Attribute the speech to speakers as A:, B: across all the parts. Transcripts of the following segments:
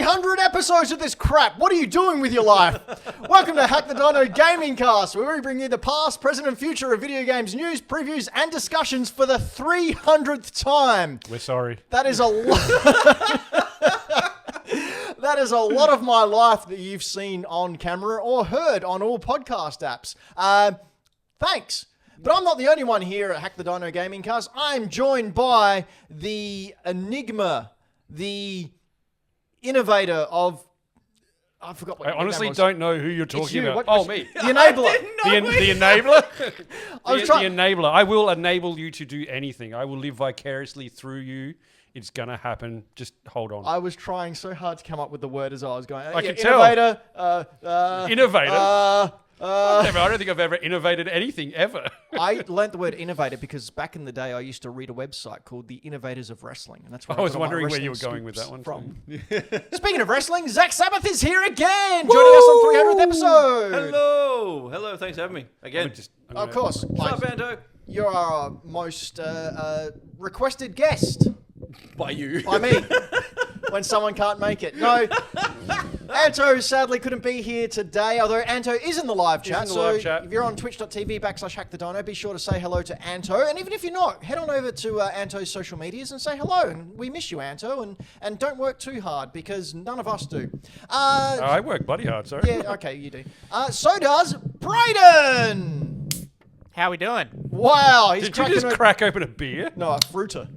A: 300 episodes of this crap. What are you doing with your life? Welcome to Hack the Dino Gaming Cast, where we bring you the past, present, and future of video games, news, previews, and discussions for the 300th time.
B: We're sorry.
A: That is a lot. That is a lot of my life that you've seen on camera or heard on all podcast apps. Thanks. But I'm not the only one here at Hack the Dino Gaming Cast. I'm joined by the enigma, the innovator of... I forgot what
B: I honestly don't know who you're talking about.
A: What,
B: me.
A: The enabler.
B: The enabler?
A: the
B: enabler. I will enable you to do anything. I will live vicariously through you. It's going to happen. Just hold on.
A: I was trying so hard to come up with the word as I was going.
B: I can tell.
A: Innovator.
B: Innovator? I don't think I've ever innovated anything, ever.
A: I learnt the word innovator because back in the day I used to read a website called The Innovators of Wrestling. And that's where
B: I was
A: got all my
B: wondering where you
A: wrestling
B: were going with that one
A: from. Speaking of wrestling, Zak Sabbath is here again, joining us on 300th episode.
C: Hello, thanks for having me again.
A: Of course.
C: What's up, Anto?
A: You're our most requested guest.
C: By you.
A: By me. When someone can't make it. No. Anto sadly couldn't be here today, although Anto is in the live chat. If you're on twitch.tv/HackTheDino, be sure to say hello to Anto. And even if you're not, head on over to Anto's social medias and say hello. And we miss you, Anto. And don't work too hard, because none of us do.
B: I work bloody hard, sorry.
A: Yeah, okay, you do. So does Brayden.
D: How we doing?
A: Wow.
B: Did you just crack open a beer?
A: No, a fruiter.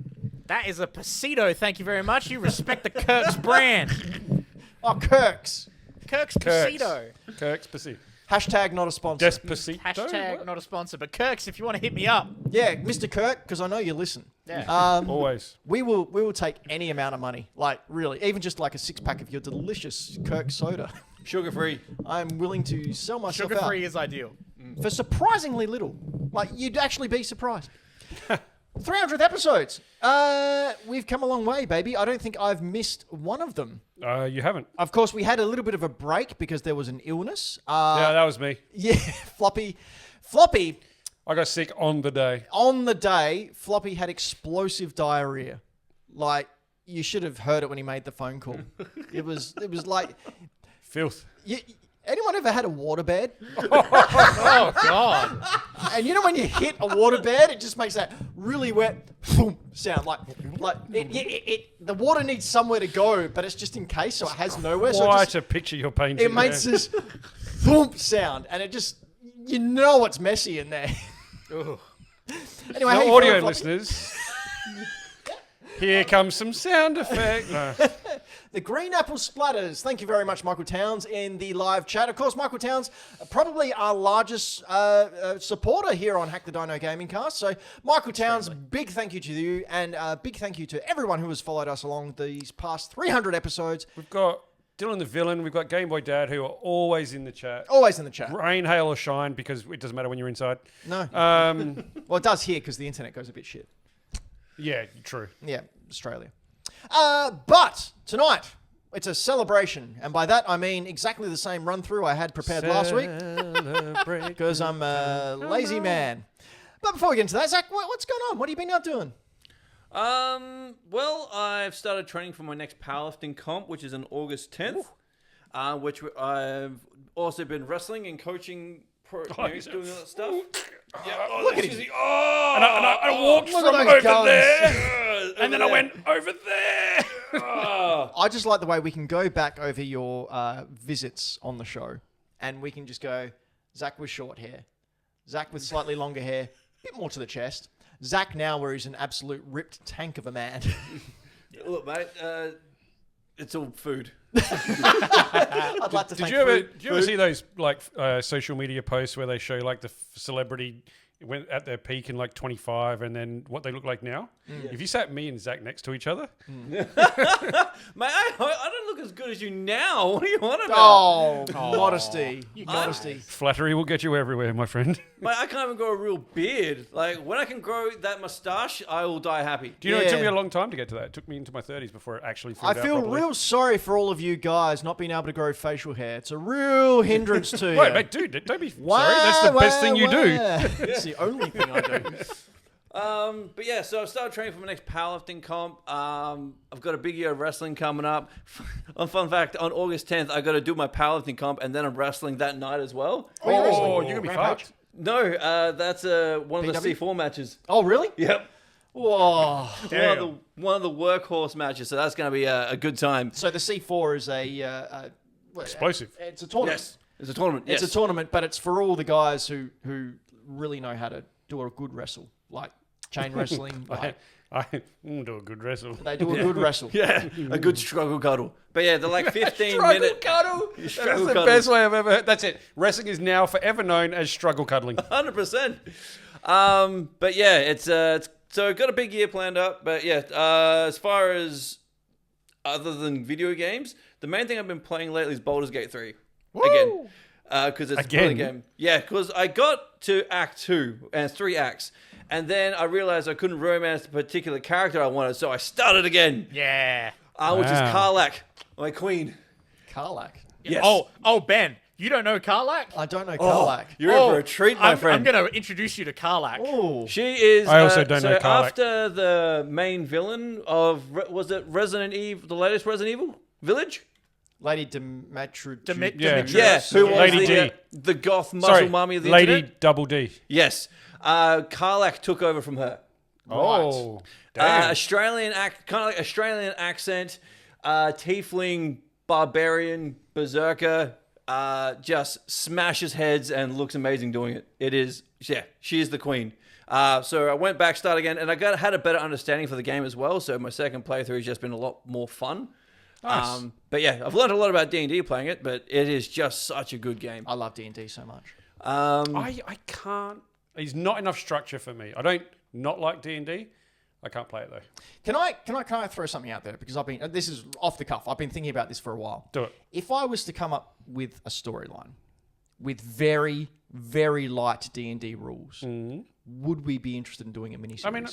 D: That is a Pasito, thank you very much. You respect the Kirk's brand.
A: Oh, Kirk's.
D: Kirk's Pasito.
B: Kirk's Pasito.
A: Hashtag not a sponsor.
B: Despacito?
D: Hashtag not a sponsor, but Kirk's, if you want to hit me up.
A: Yeah, Mr. Kirk, because I know you listen.
D: Yeah.
B: Always.
A: We will take any amount of money, like really, even just like a 6-pack of your delicious Kirk soda.
C: Sugar-free.
A: I'm willing to sell myself
D: Sugar-free
A: out
D: is ideal.
A: for surprisingly little. Like, you'd actually be surprised. 300th episodes. We've come a long way, baby. I don't think I've missed one of them.
B: You haven't.
A: Of course, we had a little bit of a break because there was an illness.
B: Yeah, that was me.
A: Yeah, Floppy.
B: I got sick on the day.
A: On the day, Floppy had explosive diarrhea. Like, you should have heard it when he made the phone call. It was like...
B: Filth.
A: Anyone ever had a waterbed?
D: Oh, God.
A: And you know when you hit a waterbed, it just makes that really wet thump sound. Like the water needs somewhere to go, but it's just in case, so it has nowhere.
B: Quite a picture you're painting.
A: It makes this thump sound, and it just, you know it's messy in there. Anyway,
B: now,
A: hey,
B: audio listeners, here comes some sound effect. No.
A: The green apple splatters. Thank you very much, Michael Towns, in the live chat. Of course, Michael Towns, probably our largest supporter here on Hack the Dino Gaming Cast. So, Michael Towns, big thank you to you, and big thank you to everyone who has followed us along these past 300 episodes.
B: We've got Dylan the Villain. We've got Game Boy Dad, who are always in the chat.
A: Always in the chat.
B: Rain, hail, or shine, because it doesn't matter when you're inside.
A: No. Well, it does here because the internet goes a bit shit.
B: Yeah, true.
A: Yeah, Australia. But tonight, it's a celebration. And by that, I mean exactly the same run-through I had prepared last week. Because I'm a lazy man. But before we get into that, Zach, what's going on? What have you been out doing?
C: Well, I've started training for my next powerlifting comp, which is on August 10th. Which I've also been wrestling and coaching, doing all that stuff.
B: Yeah,
A: look at him.
B: and I walked from over there, and then I went over there.
A: I just like the way we can go back over your visits on the show, and we can just go, Zach with short hair, Zach with slightly longer hair, a bit more to the chest, Zach now where he's an absolute ripped tank of a man.
C: Look, mate, it's all food.
A: I'd like to
B: Did
A: thank
B: you ever see those like social media posts where they show like the celebrity went at their peak in like 25 and then what they look like now? If you sat me and Zach next to each other,
C: Mate, I don't look as good as you now. What do you want about?
A: Modesty. Modesty.
B: flattery will get you everywhere, my friend.
C: Mate, I can't even grow a real beard. Like, when I can grow that mustache, I will die happy.
B: Do you know it took me a long time to get to that? It took me into my 30s before it actually filled out
A: I feel
B: properly.
A: real sorry for all of you guys not being able to grow facial hair. It's a real hindrance to you.
B: Wait, mate, dude, don't be sorry. That's the best thing you do.
A: It's the only thing I do.
C: But yeah, so I've started training for my next powerlifting comp. I've got a big year of wrestling coming up. Fun fact, on August 10th, I got to do my powerlifting comp, and then I'm wrestling that night as well.
A: Oh, you're wrestling?
B: you're going to be
A: Rampage?
B: fucked.
C: No, that's one of the
A: PW?
C: C4 matches.
A: Oh, really?
C: Yep.
A: Whoa.
B: Damn.
C: One of the workhorse matches, so that's going to be a good time.
A: So the C4 is a
B: Explosive.
A: It's a tournament.
C: Yes, it's a tournament.
A: It's a tournament, but it's for all the guys who really know how to do a good wrestle, like chain wrestling. Like,
B: I do a good wrestle.
A: they do a good wrestle.
C: Yeah, a good struggle cuddle. But yeah, they're like 15
B: Struggle
C: minute
B: cuddle. That's
C: struggle
B: the
C: cuddle.
B: best way I've ever heard. That's it. Wrestling is now forever known as struggle cuddling.
C: 100%. But yeah, it's so I've got a big year planned up. But yeah, as far as other than video games, the main thing I've been playing lately is Baldur's Gate 3 again. Because it's a brilliant game. Yeah, because I got to Act 2, and it's 3 acts. And then I realized I couldn't romance the particular character I wanted, so I started again.
D: Yeah.
C: Which is
B: Wow.
C: Karlach, my queen.
A: Karlach.
C: Yes.
D: Oh, Ben, you don't know Karlak?
A: I don't know Karlach.
C: You're in for a treat, my
D: I'm
C: friend.
D: going to introduce you to Karlak.
A: Oh.
C: She is.
B: I also don't know Karlach.
C: After the main villain of was it Resident Evil, the latest Resident Evil Village?
A: Lady Demetru.
B: Yeah.
C: Yeah, who was
B: Lady D.
C: the goth muscle mummy of the
B: Lady
C: internet?
B: Double D.
C: Yes, Karlach took over from her.
B: Oh, damn.
C: Australian kind of like Australian accent, tiefling, barbarian, berserker, just smashes heads and looks amazing doing it. It is, yeah, she is the queen. So I went back, started again, and I had a better understanding for the game as well. So my second playthrough has just been a lot more fun.
B: Nice.
C: But yeah, I've learned a lot about D&D playing it, but it is just such a good game.
A: I love D&D so much.
B: I can't. There's not enough structure for me. I don't not like D&D. I can't play it though.
A: Can I throw something out there? Because this is off the cuff. I've been thinking about this for a while.
B: Do it.
A: If I was to come up with a storyline with very, very light D&D rules, would we be interested in doing a miniseries?
B: I mean,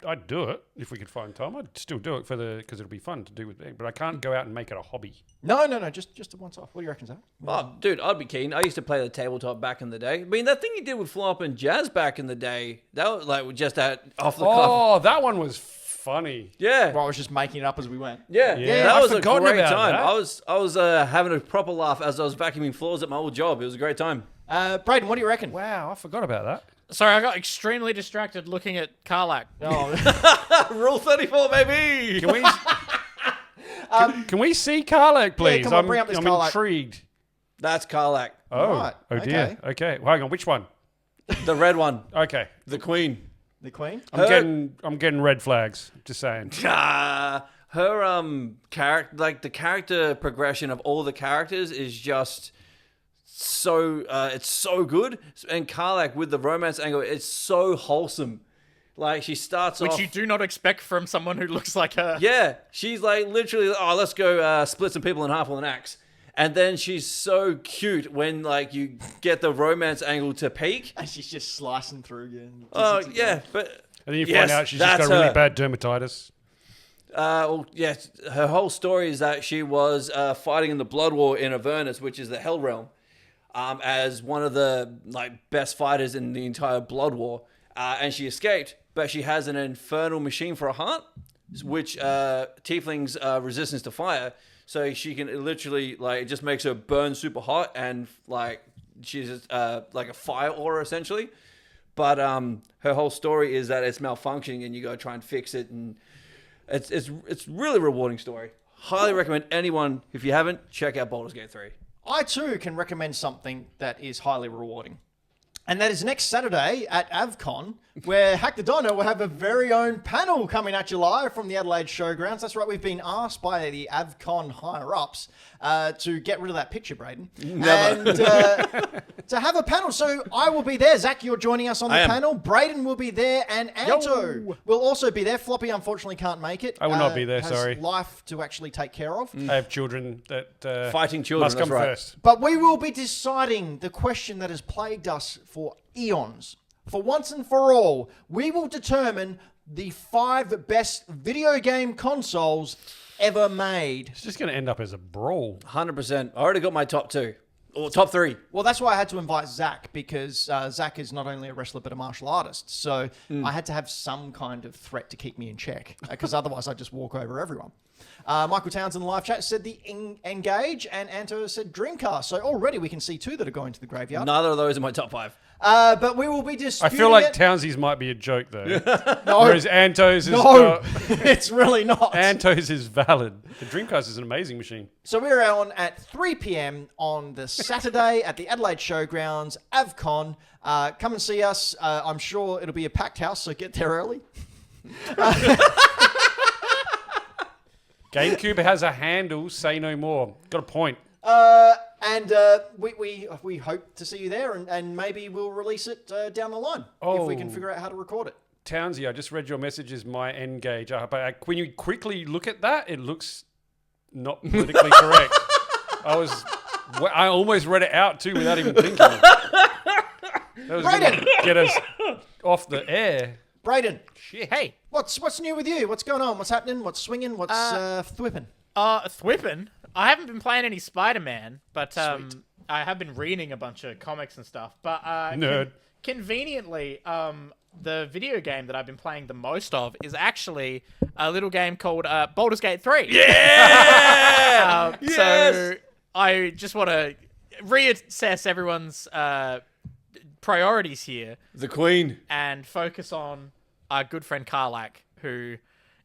B: I'd do it if we could find time. I'd still do it because it'll be fun to do with it. But I can't go out and make it a hobby.
A: No, just a once-off. What do you reckon, Zach?
C: Oh, dude, I'd be keen. I used to play the tabletop back in the day. I mean, that thing you did with Flop and Jazz back in the day, that was like just that off the cuff.
B: Oh, that one was funny.
C: Yeah.
A: Well, I was just making it up as we went.
C: Yeah,
B: Yeah,
C: that
B: I'd
C: was a
B: forgotten
C: great
B: about
C: time.
B: that.
C: I was having a proper laugh as I was vacuuming floors at my old job. It was a great time.
A: Brayden, what do you reckon?
B: Wow, I forgot about that.
D: Sorry, I got extremely distracted looking at Karlak.
A: Oh,
C: Rule 34, baby.
B: Can we? Can we see Karlak, please?
A: come on, bring up this
B: I'm
A: Karlak.
B: intrigued.
C: That's Karlak,
B: Oh,
A: Right,
B: oh dear. Okay, well, hang on. Which one?
C: the red one,
B: Okay,
C: the queen.
A: the Queen?
B: I'm getting red flags. Just saying.
C: Her character, like the character progression of all the characters is just so it's so good. And Karlak with the romance angle, it's so wholesome. Like she starts
D: Which
C: off,
D: you do not expect from someone who looks like her.
C: yeah, she's like literally, oh, let's go split some people in half with an axe. And then she's so cute when like you get the romance angle to peak.
A: And she's just slicing through again.
C: Oh yeah, but
B: And then you
C: Yes,
B: find out she's just
C: that's
B: got really
C: her.
B: bad dermatitis.
C: well, yes, her whole story is that she was fighting in the Blood War in Avernus, which is the Hell Realm, as one of the like best fighters in the entire Blood War, and she escaped. But she has an infernal machine for a heart, which tieflings resistance to fire, so she can literally like it just makes her burn super hot, and like she's like a fire aura essentially. But her whole story is that it's malfunctioning, and you got to try and fix it, and it's really rewarding story. Highly recommend anyone, if you haven't, check out Baldur's Gate 3.
A: I too can recommend something that is highly rewarding. And that is next Saturday at AvCon, where Hack the Dino will have a very own panel coming at you live from the Adelaide Showgrounds. That's right, we've been asked by the AvCon higher-ups to get rid of that picture, Brayden. And to have a panel. So I will be there. Zach, you're joining us on the
C: I am.
A: panel. Brayden will be there, and Anto will also be there. Floppy, unfortunately, can't make it.
B: I will not be there,
A: has
B: sorry.
A: life to actually take care of.
B: I have children that
C: Fighting children,
B: must come
C: that's right.
B: first.
A: But we will be deciding the question that has plagued us for eons. For once and for all, we will determine the 5 best video game consoles ever made.
B: It's just going to end up as a brawl.
C: 100%. I already got my top 2. Or top 3.
A: Well, that's why I had to invite Zak, because Zak is not only a wrestler but a martial artist. So I had to have some kind of threat to keep me in check, because otherwise I'd just walk over everyone. Michael Towns in the live chat said the Engage, and Anto said Dreamcast. So already we can see 2 that are going to the graveyard.
C: Neither of those are my top 5.
A: But we will be
B: I
A: disputing
B: feel like
A: it.
B: Townsy's might be a joke though.
A: No,
B: Whereas Anto's is
A: no, it's really not.
B: Anto's is valid. The Dreamcast is an amazing machine.
A: So we're on at 3 p.m. on the Saturday at the Adelaide Showgrounds, AvCon. Come and see us. I'm sure it'll be a packed house, so get there early.
B: GameCube has a handle. Say no more. Got a point.
A: And we hope to see you there, and maybe we'll release it down the line if we can figure out how to record it.
B: Townsy, I just read your message as my N-Gage. But when you quickly look at that, it looks not politically correct. I almost read it out too without even thinking. That was
A: Brayden!
B: Get us off the air.
A: Brayden,
B: Shit.
D: Hey,
A: what's new with you? What's going on? What's happening? What's swinging? What's thwipping?
D: Thwippin'. I haven't been playing any Spider-Man, but I have been reading a bunch of comics and stuff. But
B: Nerd.
D: Conveniently, the video game that I've been playing the most of is actually a little game called Baldur's Gate 3.
C: Yeah! Yes!
D: So I just want to reassess everyone's priorities here
C: The Queen.
D: and focus on our good friend Karlak, who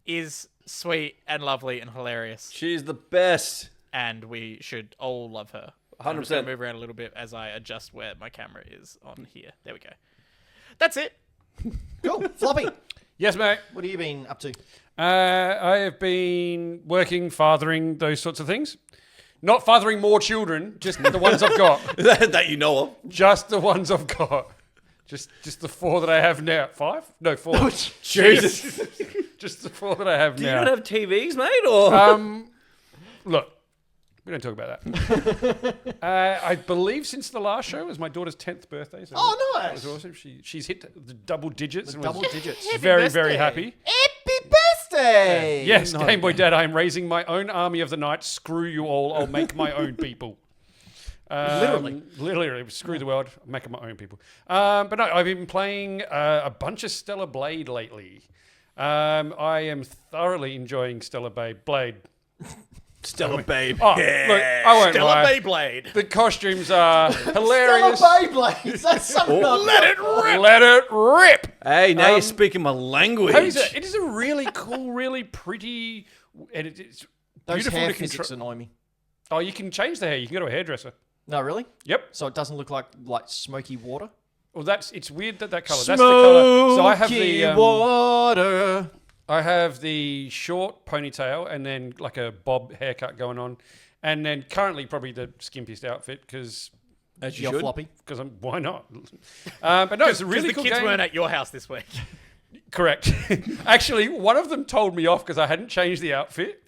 D: is sweet and lovely and hilarious,
C: She's the best.
D: and we should all love her.
C: 100%.
D: I'm just gonna move around a little bit as I adjust where my camera is on here. There we go. That's it.
A: Cool. Floppy,
B: Yes, mate.
A: what have you been up to?
B: I have been working, fathering, those sorts of things. Not fathering more children, just the ones I've got.
C: that you know of.
B: Just the ones I've got. Just the 4 that I have now. 5? No, 4.
C: Jesus.
B: Just the 4 that I have
C: Do you
B: now.
C: not have TVs, mate? Or
B: Look, we don't talk about that. I believe since the last show was my daughter's 10th birthday. So
A: Oh,
B: that
A: nice.
B: was awesome. She's hit the double digits. and
A: Double
B: was
A: digits.
B: very, very happy.
A: Happy birthday!
B: Yes, Game Boy Dad, I am raising my own army of the night. Screw you all. I'll make my own people. Literally, screw the world. I'm making my own people. But no, I've been playing a bunch of Stellar Blade lately. I am thoroughly enjoying Stellar Blade.
C: Stella Babe.
B: Oh, look, I won't
D: Stella
B: lie.
D: Beyblade.
B: The costumes are hilarious.
A: Stella Beyblades. That's something.
B: Let it rip. Let it rip.
C: Hey, now you're speaking my language.
B: It is a really cool, really pretty, and it's
A: Those
B: beautiful
A: hair
B: to
A: physics
B: control.
A: annoy me.
B: Oh, you can change the hair. You can go to a hairdresser.
A: No, really?
B: Yep.
A: So it doesn't look like smoky water?
B: Well, it's weird that color. That's the color. So I have
A: Smoky
B: the
A: water.
B: I have the short ponytail and then like a bob haircut going on, and then currently probably the skimpiest outfit because
C: As you
A: You're
C: should.
A: floppy.
B: why not? But no, it's a really
D: the
B: cool
D: kids
B: game.
D: weren't at your house this week.
B: Correct. Actually, one of them told me off because I hadn't changed the outfit,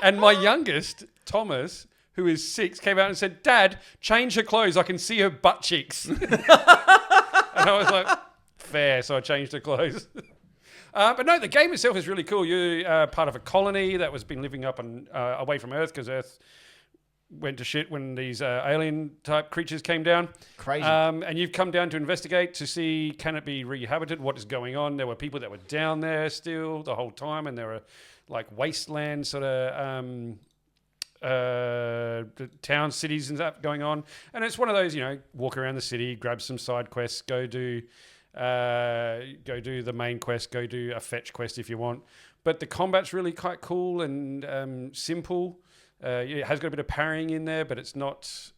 B: and my youngest Thomas, who is 6, came out and said, "Dad, change her clothes. I can see her butt cheeks." And I was like, "Fair." So I changed her clothes. But no, the game itself is really cool. You're part of a colony that was been living up and away from Earth because Earth went to shit when these alien type creatures came down.
A: Crazy.
B: And you've come down to investigate to see, can it be rehabited? What is going on? There were people that were down there still the whole time, and there were like wasteland sort of town, cities and that going on. And it's one of those, walk around the city, grab some side quests, go do the main quest, go do a fetch quest if you want. But the combat's really quite cool and simple. It has got a bit of parrying in there, but it's not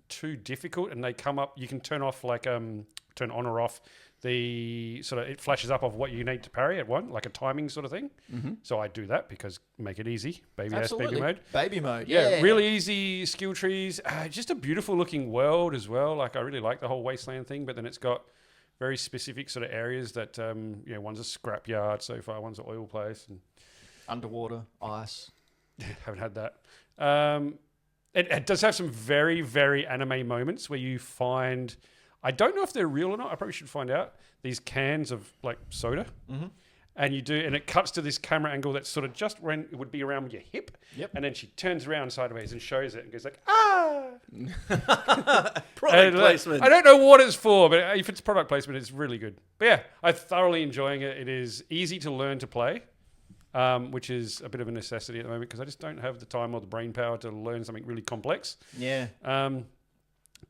B: too difficult. And they come up, you can turn off turn on or off the sort of, it flashes up of what you need to parry at one, like a timing sort of thing. Mm-hmm. So I do that because make it easy. Baby mode.
A: Baby mode.
B: Yeah, really easy skill trees. Just a beautiful looking world as well. Like I really like the whole wasteland thing, but then it's got very specific sort of areas that, one's a scrap yard so far, one's an oil place. And
A: Underwater, ice.
B: haven't had that. It does have some very, very anime moments where you find, I don't know if they're real or not, I probably should find out, these cans of like soda. Mm-hmm. and it cuts to this camera angle that's sort of just when it would be around your hip.
A: Yep.
B: And then she turns around sideways and shows it and goes like, ah.
C: Product placement.
B: I don't know what it's for, but if it's product placement, it's really good. But yeah, I'm thoroughly enjoying it. It is easy to learn to play, which is a bit of a necessity at the moment because I just don't have the time or the brain power to learn something really complex.
A: Yeah.
B: And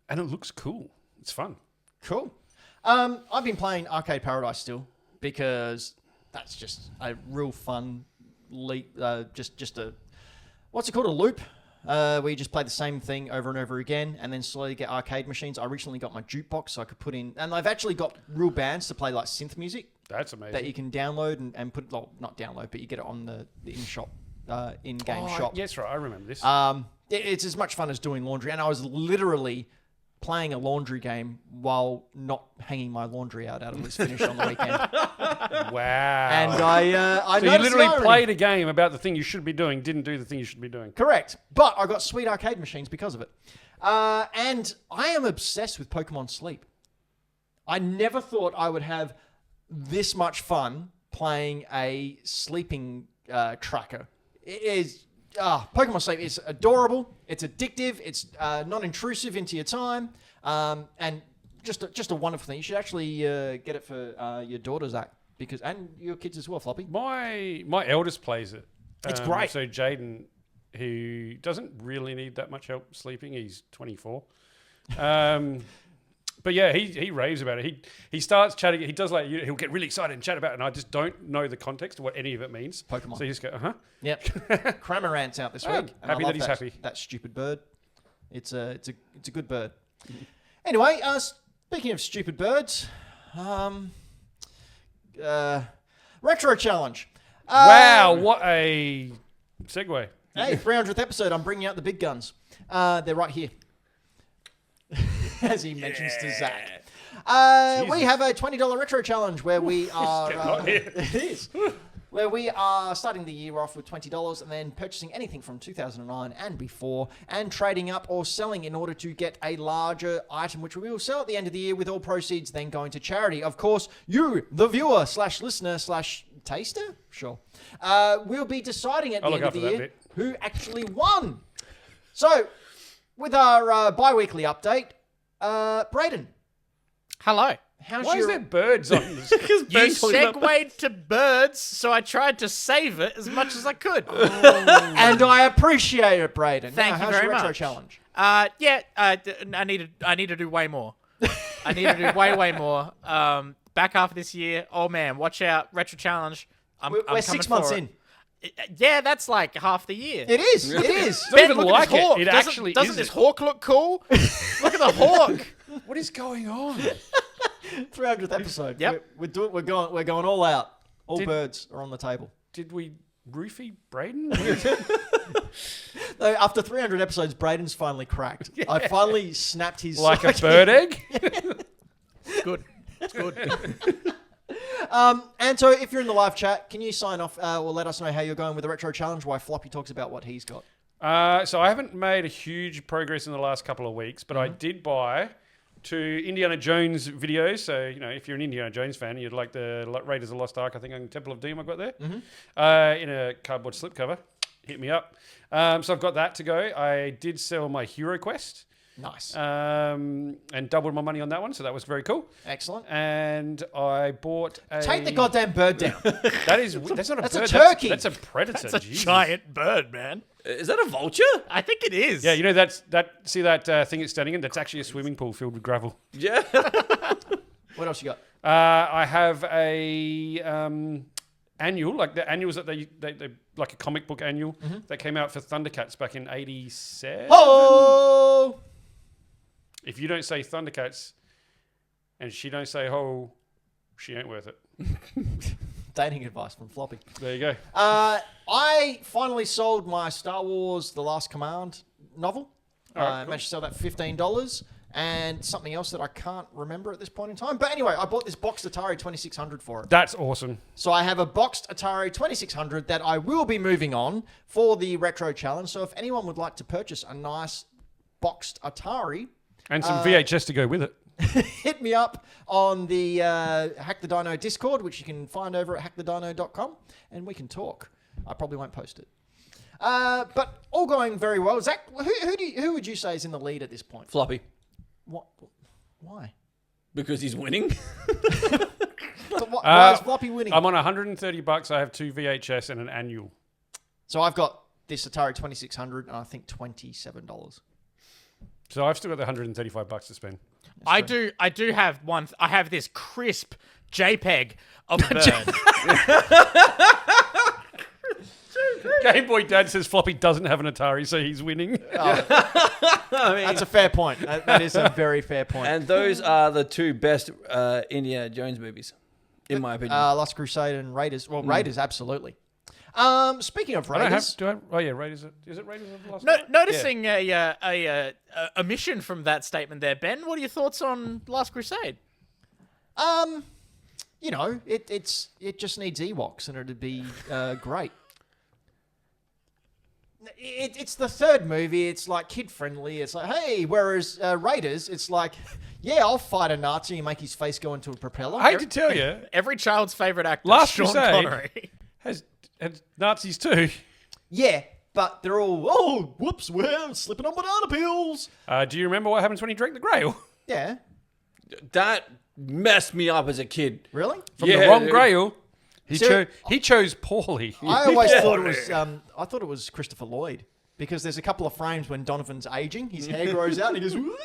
B: it looks cool. It's fun.
A: Cool. I've been playing Arcade Paradise still because that's just a real fun leap. Just a what's it called? A loop. Where you just play the same thing over and over again, and then slowly get arcade machines. I recently got my jukebox, so I could put in, and I've actually got real bands to play like synth music.
B: That's amazing.
A: That you can download and put. Well, not download, but you get it on the in-shop, in-game shop.
B: Yes, right. I remember this.
A: It's as much fun as doing laundry, and I was literally playing a laundry game while not hanging my laundry out it was finished on the weekend.
B: Wow.
A: And I
B: so you literally
A: irony.
B: played a game about the thing you should be doing, didn't do the thing you should be doing.
A: Correct. But I got sweet arcade machines because of it. And I am obsessed with Pokemon Sleep. I never thought I would have this much fun playing a sleeping tracker. It is... Pokemon Sleep is adorable. It's addictive. It's non-intrusive into your time, and just a wonderful thing. You should actually get it for your daughter, Zach, and your kids as well, Floppy.
B: My eldest plays it.
A: It's great.
B: So Jaden, who doesn't really need that much help sleeping, he's 24. But yeah, he raves about it. He starts chatting. He does he'll get really excited and chat about it, and I just don't know the context of what any of it means.
A: Pokemon.
B: So you just go, uh-huh.
A: Yep. Cramorant's out this week. and
B: Happy
A: I love
B: that he's happy.
A: That stupid bird. It's a good bird. Anyway, speaking of stupid birds, retro challenge.
B: Wow, what a segue.
A: Hey, 300th episode. I'm bringing out the big guns. They're right here. As he mentions to Zach. We have a $20 retro challenge where we are... it is. Where we are starting the year off with $20 and then purchasing anything from 2009 and before and trading up or selling in order to get a larger item, which we will sell at the end of the year with all proceeds then going to charity. Of course, you, the viewer / listener / taster, sure, will be deciding at the end of the year who actually won. So, with our bi-weekly update, Brayden.
D: Hello.
B: Why is there birds on this?
D: You segued to birds, so I tried to save it as much as I could.
A: And I appreciate it, Brayden.
D: Thank you very much.
A: How's your retro challenge?
D: I need to do way more. I need to do way more. Back half of this year, oh man, watch out, retro challenge.
A: We're 6 months in.
D: Yeah, that's like half the year.
A: It is. It is.
B: It's not even like it. It actually
D: doesn't
B: is.
D: this hawk look cool? Look at the hawk.
B: What is going on?
A: 300th episode.
D: Yep.
A: We're going all out. All birds are on the table.
B: Did we roofie Brayden?
A: No, after 300 episodes, Brayden's finally cracked. Yeah. I finally snapped his...
B: Like a bird egg?
D: It's good. It's good.
A: Anto, if you're in the live chat, can you sign off or let us know how you're going with the retro challenge while Floppy talks about what he's got?
B: So I haven't made a huge progress in the last couple of weeks, but I did buy 2 Indiana Jones videos. So, if you're an Indiana Jones fan, you'd like the Raiders of the Lost Ark, I think, on Temple of Doom I got there, in a cardboard slipcover. Hit me up. So I've got that to go. I did sell my Hero Quest.
A: Nice.
B: And doubled my money on that one, so that was very cool.
A: Excellent.
B: And I bought a...
A: Take the goddamn bird down.
B: That's not a
A: That's
B: bird.
A: a turkey.
B: That's a predator.
D: That's a giant bird, man.
C: Is that a vulture?
D: I think it is.
B: Yeah, see that thing it's standing in? That's actually a swimming pool filled with gravel.
C: Yeah.
A: What else you got?
B: I have a annual, like the annuals that they like a comic book annual that came out for Thundercats back in '87.
A: Oh!
B: If you don't say Thundercats and she don't say ho, she ain't worth it.
A: Dating advice from Floppy.
B: There you go.
A: I finally sold my Star Wars The Last Command novel. I managed to sell that for $15 and something else that I can't remember at this point in time. But anyway, I bought this boxed Atari 2600 for it.
B: That's awesome.
A: So I have a boxed Atari 2600 that I will be moving on for the retro challenge. So if anyone would like to purchase a nice boxed Atari...
B: And some VHS to go with it.
A: hit me up on the Hack the Dino Discord, which you can find over at hackthedino.com, and we can talk. I probably won't post it. But all going very well. Zach, who would you say is in the lead at this point?
C: Floppy.
A: What? Why?
C: Because he's winning.
A: Why is Floppy winning?
B: I'm on $130. I have 2 VHS and an annual.
A: So I've got this Atari 2600 and I think $27.
B: So I've still got the $135 to spend.
D: I do have one. I have this crisp JPEG of Burn.
B: Game Boy Dad says Floppy doesn't have an Atari, so he's winning.
A: That's a fair point. That is a very fair point.
C: And those are the 2 best Indiana Jones movies, in my opinion.
A: Last Crusade and Raiders. Well, Raiders, absolutely. Speaking of Raiders,
B: Raiders. Is it Raiders of the Lost Ark?
D: Noticing a omission from that statement there, Ben. What are your thoughts on Last Crusade?
A: you know, it just needs Ewoks and it'd be great. It's the third movie. It's like kid friendly. It's like, hey, whereas Raiders, it's like, yeah, I'll fight a Nazi and make his face go into a propeller.
B: I hate to tell you,
D: every child's favorite actor,
B: Last
D: Sean
B: Crusade,
D: Connery,
B: has Nazis too.
A: Yeah, but they're all, oh, whoops, we're slipping on banana peels.
B: Do you remember what happens when he drank the Grail?
A: Yeah.
C: That messed me up as a kid.
A: Really?
B: From the wrong Grail. He chose poorly.
A: I always thought it was. I thought it was Christopher Lloyd because there's a couple of frames when Donovan's aging, his hair grows out, and he goes, "Woo!"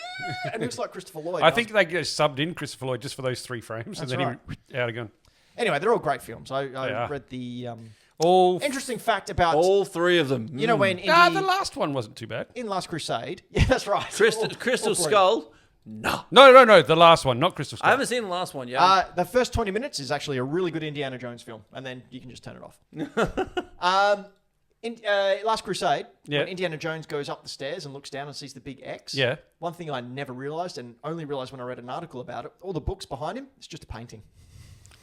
A: and it looks like Christopher Lloyd.
B: I think they subbed in Christopher Lloyd just for those 3 frames,
A: That's
B: and then
A: right.
B: he out again.
A: Anyway, they're all great films. I
B: are.
A: read the
B: All
A: interesting fact about
C: All 3 of them.
A: you know when
B: the last one wasn't too bad.
A: in Last Crusade. Yeah, that's right.
C: Crystal
A: all three.
C: Skull. No.
B: No, the last one, not Crystal Skull.
C: I haven't seen the last one yet.
A: The first 20 minutes is actually a really good Indiana Jones film, and then you can just turn it off. In Last Crusade, when Indiana Jones goes up the stairs and looks down and sees the big X, one thing I never realised, and only realised when I read an article about it, all the books behind him, it's just a painting.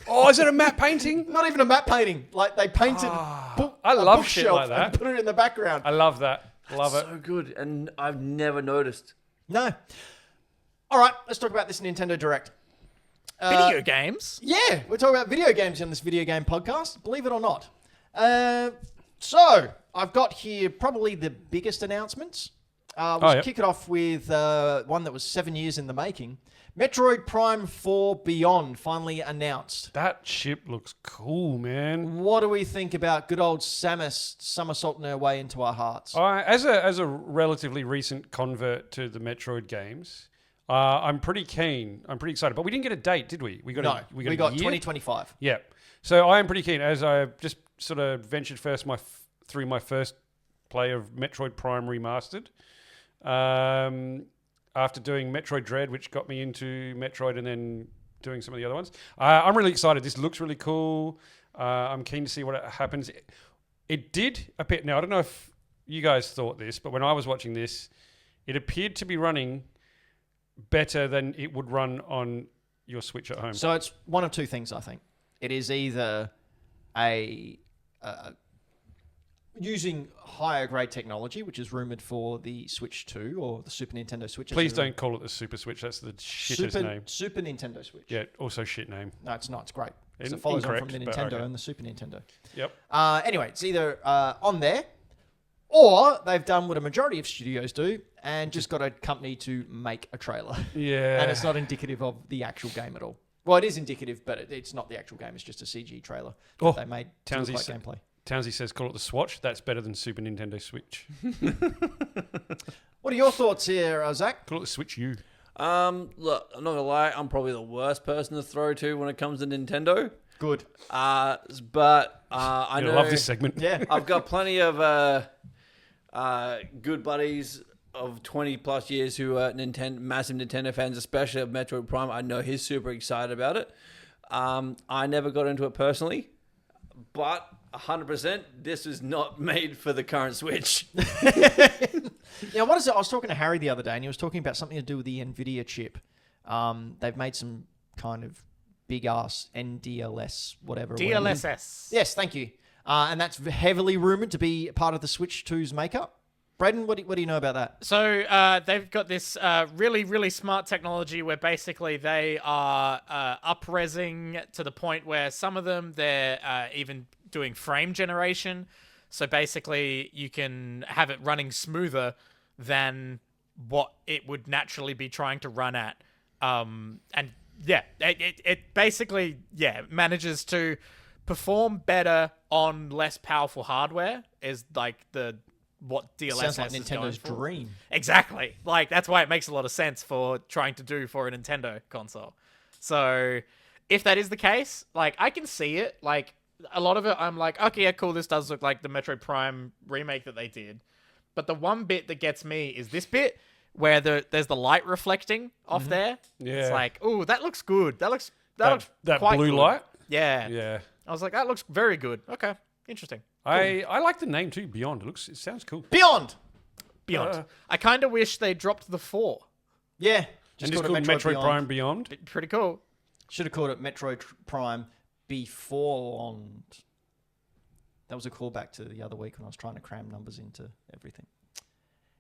B: Oh, is it a matte painting?
A: Not even a matte painting. Like, they painted
B: I
A: a
B: love shit
A: bookshelf
B: like that.
A: and put it in the background.
B: I love that. Love it.
C: So good, and I've never noticed.
A: No. All right, let's talk about this Nintendo Direct.
D: video games.
A: Yeah, we're talking about video games in this video game podcast, believe it or not. So, I've got here probably the biggest announcements. Kick it off with one that was 7 years in the making. Metroid Prime 4 Beyond finally announced.
B: That ship looks cool, man.
A: What do we think about good old Samus somersaulting her way into our hearts?
B: As a relatively recent convert to the Metroid games, I'm pretty keen. I'm pretty excited. But we didn't get a date, did we? We got
A: we
B: a
A: got
B: year?
A: 2025.
B: Yeah. So I am pretty keen. As I just sort of ventured through my first play of Metroid Prime Remastered. After doing Metroid Dread, which got me into Metroid, and then doing some of the other ones. I'm really excited. This looks really cool. I'm keen to see what happens. It did appear... Now, I don't know if you guys thought this, but when I was watching this, it appeared to be running better than it would run on your Switch at home.
A: So it's one of two things, I think. It is either using higher grade technology, which is rumored for the Switch 2 or the Super Nintendo Switch.
B: Please don't call it the Super Switch. That's the shittest name.
A: Super Nintendo Switch.
B: Yeah, also shit name.
A: No, it's not. It's great. It follows on from the Nintendo and the Super Nintendo.
B: Yep.
A: Anyway, it's either on there, or they've done what a majority of studios do and just got a company to make a trailer.
B: Yeah.
A: And it's not indicative of the actual game at all. Well, it is indicative, but it's not the actual game. It's just a CG trailer that they made to look like gameplay.
B: Townsy says call it the Swatch. That's better than Super Nintendo Switch.
A: What are your thoughts here, Zach?
B: Call it the Switch U.
C: Look, I'm not gonna lie, I'm probably the worst person to throw to when it comes to Nintendo.
A: Good.
C: But I know.
B: I love this segment.
A: Yeah.
C: I've got plenty of good buddies of 20 plus years who are massive Nintendo fans, especially of Metroid Prime. I know he's super excited about it. I never got into it personally, but 100%, this is not made for the current Switch.
A: Yeah, what is it? I was talking to Harry the other day, and he was talking about something to do with the NVIDIA chip. They've made some kind of big-ass NDLS, whatever.
D: DLSS.
A: Yes, thank you. And that's heavily rumoured to be part of the Switch 2's makeup. Brayden, what do you know about that?
D: So they've got this really, really smart technology where basically they are up-resing to the point where some of them, they're even doing frame generation. So basically you can have it running smoother than what it would naturally be trying to run at. And yeah, it basically, manages to perform better on less powerful hardware is like what DLSS
A: Sounds like
D: is
A: Nintendo's
D: going for.
A: dream.
D: Exactly. Like, that's why it makes a lot of sense for trying to do for a Nintendo console. So, if that is the case, like, I can see it. Like, a lot of it, I'm like, okay, yeah, cool, this does look like the Metroid Prime remake that they did. But the one bit that gets me is this bit where there's the light reflecting off there.
B: Yeah.
D: It's like, ooh, that looks good. That looks
B: that
D: quite
B: blue
D: good.
B: light?
D: Yeah.
B: Yeah.
D: I was like, that looks very good. Okay, interesting.
B: I like the name too, Beyond. It sounds cool.
A: Beyond.
D: I kind of wish they dropped the 4.
A: Yeah.
B: Just called Metroid Prime Beyond.
D: Pretty cool.
A: Should have called it Metroid Prime Beyond. That was a callback to the other week when I was trying to cram numbers into everything.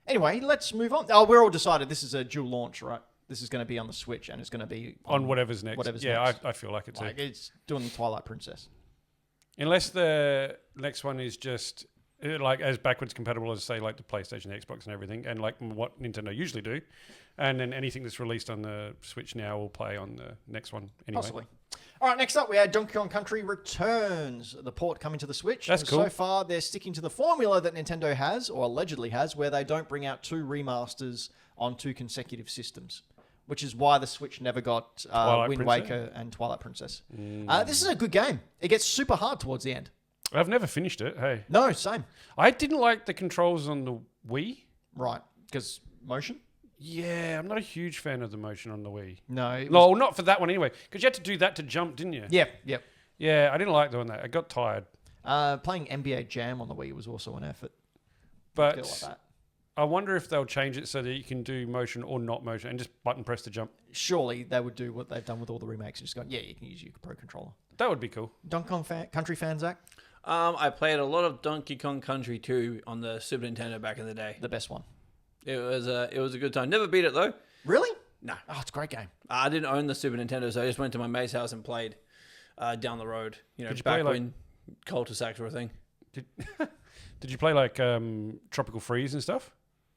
A: Anyway, let's move on. Oh, we're all decided this is a dual launch, right? This is going to be on the Switch and it's going to be
B: on whatever's next.
A: next.
B: I feel like it's
A: it's doing the Twilight Princess.
B: Unless the next one is just like as backwards compatible as, say, like the PlayStation, the Xbox and everything, and like what Nintendo usually do. And then anything that's released on the Switch now will play on the next one anyway.
A: Possibly. All right, next up we had Donkey Kong Country Returns, the port coming to the Switch.
B: That's
A: and
B: cool.
A: So far, they're sticking to the formula that Nintendo has, or allegedly has, where they don't bring out 2 remasters on 2 consecutive systems, which is why the Switch never got Wind Waker and Twilight Princess. This is a good game. It gets super hard towards the end.
B: I've never finished it, hey.
A: No, same.
B: I didn't like the controls on the Wii.
A: Right, because motion?
B: Yeah, I'm not a huge fan of the motion on the Wii.
A: No.
B: No, not for that one anyway. Because you had to do that to jump, didn't you?
A: Yep.
B: Yeah, I didn't like doing that. I got tired.
A: Playing NBA Jam on the Wii was also an effort.
B: But
A: Like that.
B: I wonder if they'll change it so that you can do motion or not motion and just button press to jump.
A: Surely they would do what they've done with all the remakes and just go, yeah, you can use your Pro Controller.
B: That would be cool.
A: Donkey Kong Country fan, Zach?
C: I played a lot of Donkey Kong Country 2 on the Super Nintendo back in the day.
A: The best one.
C: It was a good time. Never beat it though.
A: Really?
C: No.
A: Oh, it's a great game.
C: I didn't own the Super Nintendo, so I just went to my mate's house and played down the road. You know,
B: Did you
C: back
B: play,
C: when cul-de-sacs were a thing.
B: Did you play like Tropical Freeze and stuff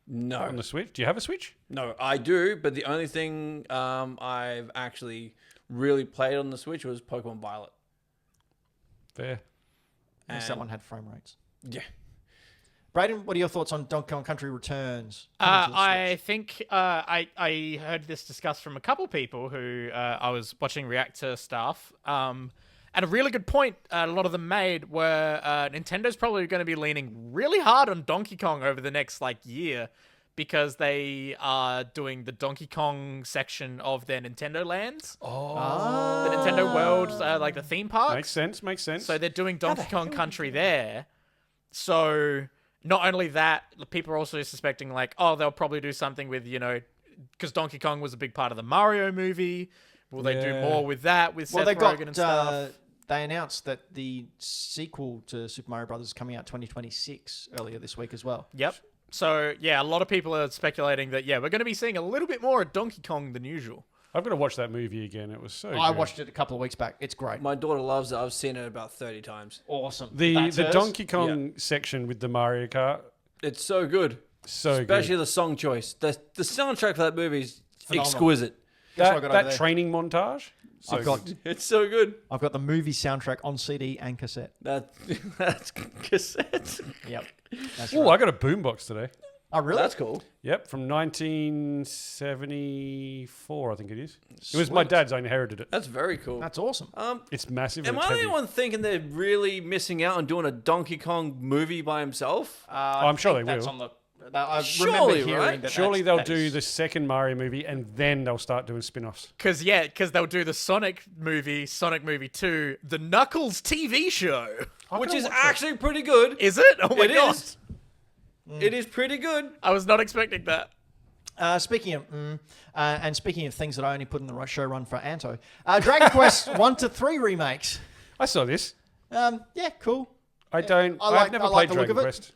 C: No.
B: on the Switch? Do you have a Switch?
C: No, I do, but the only thing I've actually really played on the Switch was Pokemon Violet.
B: Fair.
A: Unless that one had frame rates.
C: Yeah.
A: Brayden, what are your thoughts on Donkey Kong Country Returns?
D: I think I heard this discussed from a couple people who I was watching react to stuff. And a really good point a lot of them made were Nintendo's probably going to be leaning really hard on Donkey Kong over the next year because they are doing the Donkey Kong section of their Nintendo lands.
B: Oh.
D: The Nintendo World, like the theme park.
B: Makes sense.
D: So they're doing Donkey Kong Country there. So not only that, people are also suspecting they'll probably do something with, because Donkey Kong was a big part of the Mario movie. Will they do more with that, with Seth Rogen and stuff?
A: They announced that the sequel to Super Mario Brothers is coming out 2026 earlier this week as well.
D: Yep. So, yeah, a lot of people are speculating that, we're going to be seeing a little bit more of Donkey Kong than usual.
B: I've got to watch that movie again. It was so
A: I
B: good.
A: watched it a couple of weeks back. It's great.
C: My daughter loves it. I've seen it about 30 times.
A: Awesome.
B: The Donkey Kong section with the Mario Kart.
C: It's so good. Especially the song choice. The soundtrack for that movie is exquisite.
B: That training montage.
C: It's so good.
A: I've got the movie soundtrack on CD and cassette.
C: That's cassette.
A: Yep.
B: Oh, I got a boombox today.
A: Oh, really?
C: That's cool.
B: Yep, from 1974, I think it is. It was my dad's. I inherited it.
C: That's very cool.
A: That's awesome.
B: It's massive.
C: Am
B: and it's
C: I the
B: heavy.
C: only one thinking they're really missing out on doing a Donkey Kong movie by himself?
B: I'm sure they
A: that's
B: will.
A: on the. I
C: Surely,
A: remember hearing
C: right?
A: that.
B: Surely they'll do the second Mario movie and then they'll start doing spin-offs.
D: Because they'll do the Sonic movie 2, the Knuckles TV show.
C: Which is actually pretty good.
D: Is it? Oh my
C: It
D: god.
C: is. It is pretty good.
D: I was not expecting that.
A: Speaking of things that I only put in the show run for Anto, Dragon Quest 1 to 3 remakes.
B: I saw this.
A: Yeah, cool.
B: I've never
A: I like
B: played
A: the look
B: Dragon
A: of it.
B: Quest.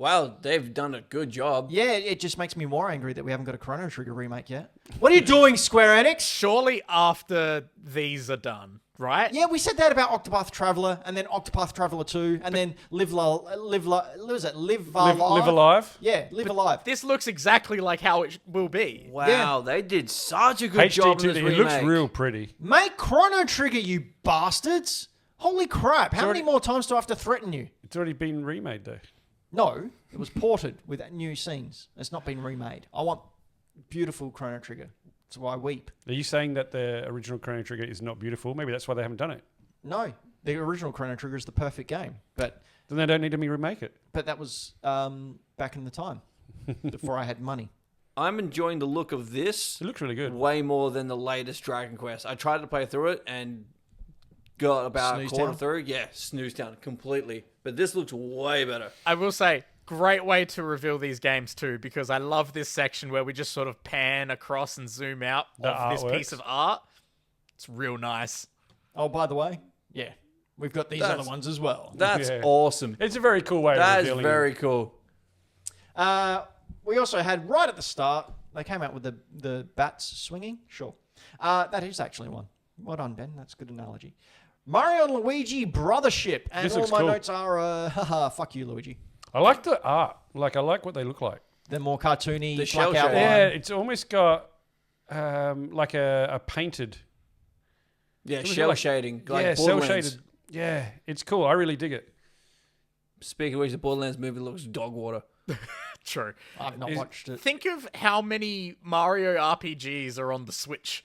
C: Wow, they've done a good job.
A: Yeah, it just makes me more angry that we haven't got a Chrono Trigger remake yet. What are you doing, Square Enix?
D: Surely after these are done, right?
A: Yeah, we said that about Octopath Traveler, and then Octopath Traveler 2, and then Live
B: Alive?
A: Yeah, Live Alive.
D: This looks exactly like how it will be.
C: Wow,
A: Yeah.
C: they did such a good job in this
B: HD2D.
C: remake.
B: It looks real pretty.
A: Make Chrono Trigger, you bastards! Holy crap, how many more times do I have to threaten you?
B: It's already been remade, though.
A: No, it was ported with new scenes. It's not been remade. I want beautiful Chrono Trigger. That's why I weep.
B: Are you saying that the original Chrono Trigger is not beautiful? Maybe that's why they haven't done it.
A: No, the original Chrono Trigger is the perfect game, but
B: Then they don't need to remake it.
A: that was back in the time before I had money.
C: I'm enjoying the look of this
B: It looks really good.
C: way more than the latest Dragon Quest. I tried to play through it and got about
A: Snooze
C: a quarter
A: down?
C: through. Yeah, snooze down completely. But this looks way better.
D: I will say, great way to reveal these games too, because I love this section where we just sort of pan across and zoom out
B: The
D: of this
B: artworks.
D: piece of art. It's real nice.
A: Oh, by the way, yeah, we've got these
C: That's-
A: other ones as well.
C: That's
B: Yeah.
C: awesome.
B: It's a very cool way of
C: That is
B: revealing
C: very cool.
A: We also had right at the start, they came out with the bats swinging. Sure. That is actually one. Well done, Ben. That's a good analogy. Mario and Luigi Brothership. And
B: This
A: all
B: looks
A: my
B: cool.
A: notes are, haha, fuck you, Luigi.
B: I like the art. Like, I like what they look like.
A: They're more cartoony,
C: The
A: black
C: shell
A: outline.
C: shading.
B: Yeah, it's almost got like a painted.
C: Yeah,
B: was
C: shell
B: like-
C: shading. Like
B: yeah, cell
C: Borderlands.
B: shaded. Yeah, it's cool. I really dig it.
C: Speaking of which, the Borderlands movie looks dog water.
D: True.
A: I've not watched it.
D: Think of how many Mario RPGs are on the Switch.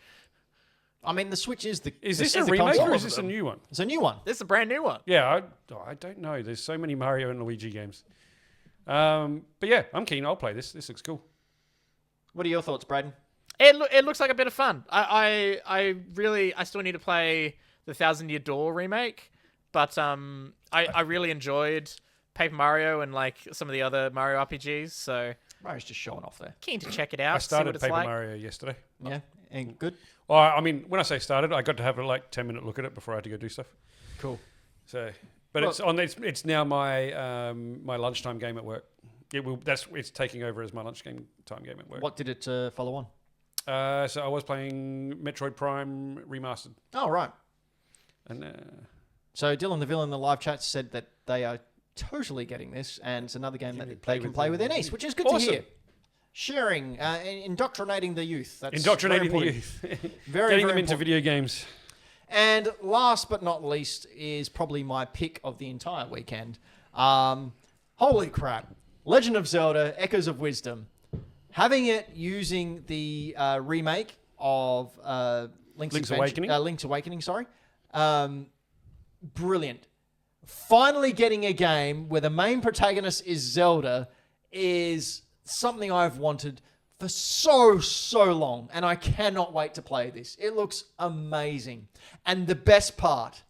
A: I mean, the Switch is the.
B: Is
A: the-
B: this a
A: the
B: remake
A: console.
B: or is this a new one?
A: It's a new one.
D: This is a brand new one.
B: Yeah, I don't know. There's so many Mario and Luigi games. But yeah, I'm keen. I'll play this. This looks cool.
A: What are your thoughts, Braden?
D: It looks like a bit of fun. I still need to play the Thousand Year Door remake, but I really enjoyed Paper Mario and like some of the other Mario RPGs, so
A: Mario's just showing off there.
D: keen to check it out.
B: I
D: see what
B: started
D: it's
B: Paper
D: like.
B: Mario yesterday.
A: Yeah, and good.
B: Well, I mean, when I say started, I got to have a 10-minute look at it before I had to go do stuff.
A: Cool.
B: So, but
A: Well-
B: it's now my my lunchtime game at work. It's taking over as my lunchtime game at work.
A: What did it follow on?
B: So I was playing Metroid Prime Remastered,
A: Oh, right.
B: and
A: So Dylan the Villain in the live chat said that they are totally getting this, and it's another game that they can play with their niece, which is good to
B: Awesome.
A: hear. Sharing, indoctrinating the youth. That's
B: indoctrinating the
A: very
B: youth,
A: Very,
B: getting
A: very
B: them into
A: important.
B: video games.
A: And last but not least is probably my pick of the entire weekend. Holy crap. Legend of Zelda, Echoes of Wisdom. Having it using the remake of Link's
B: Awakening?
A: Link's Awakening, sorry. Brilliant. Finally getting a game where the main protagonist is Zelda is something I've wanted for so long, and I cannot wait to play this. It looks amazing. And the best part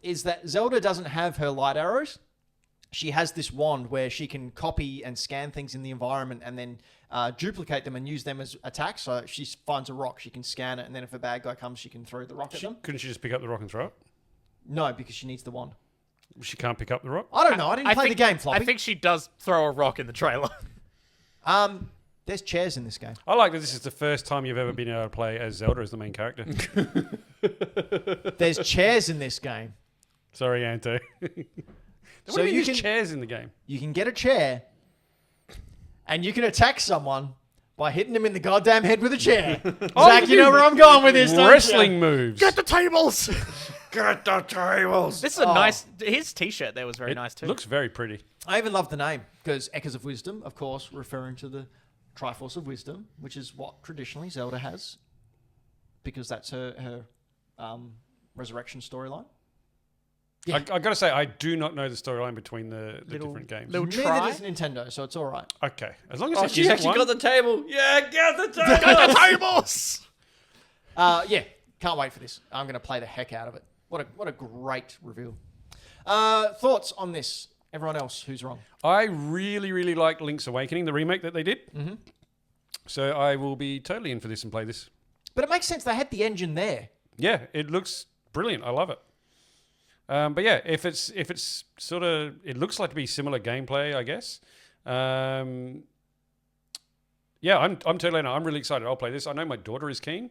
A: is that Zelda doesn't have her light arrows. She has this wand where she can copy and scan things in the environment and then duplicate them and use them as attacks. So she finds a rock, she can scan it, and then if a bad guy comes, she can throw the rock at them.
B: Couldn't she just pick up the rock and throw it?
A: No, because she needs the wand.
B: She can't pick up the rock.
A: I don't know. I didn't play the game, Floppy.
D: I think she does throw a rock in the trailer.
A: There's chairs in this game.
B: I like that this is the first time you've ever been able to play as Zelda as the main character.
A: There's chairs in this game.
B: Sorry, Anto.
A: So
B: So you
A: you
B: can
A: can
B: chairs in the game.
A: you can get a chair, and you can attack someone by hitting them in the goddamn head with a chair. Zach, you know where I'm going with this, don't you?
B: Wrestling moves.
D: Get the tables!
C: Get the tables.
D: This is a nice... His t-shirt there was very nice too.
B: Looks very pretty.
A: I even love the name because Echoes of Wisdom, of course, referring to the Triforce of Wisdom, which is what traditionally Zelda has, because that's her resurrection storyline. Yeah.
B: I got to say, I do not know the storyline between the different games.
D: little
A: Neither
D: try.
A: does Nintendo, so it's all right.
B: Okay, as long as
C: Oh,
B: it's
C: she
B: just
C: actually
B: one.
C: got the table. Yeah, get the table.
D: Get the tables!
A: Yeah, can't wait for this. I'm going to play the heck out of it. What a great reveal. Thoughts on this? Everyone else who's wrong?
B: I really like Link's Awakening, the remake that they did. Mm-hmm. So I will be totally in for this and play this.
A: But it makes sense. They had the engine there.
B: Yeah, it looks brilliant. I love it. But yeah, if it's sort of, it looks like to be similar gameplay, I guess. Yeah, I'm totally in. I'm really excited. I'll play this. I know my daughter is keen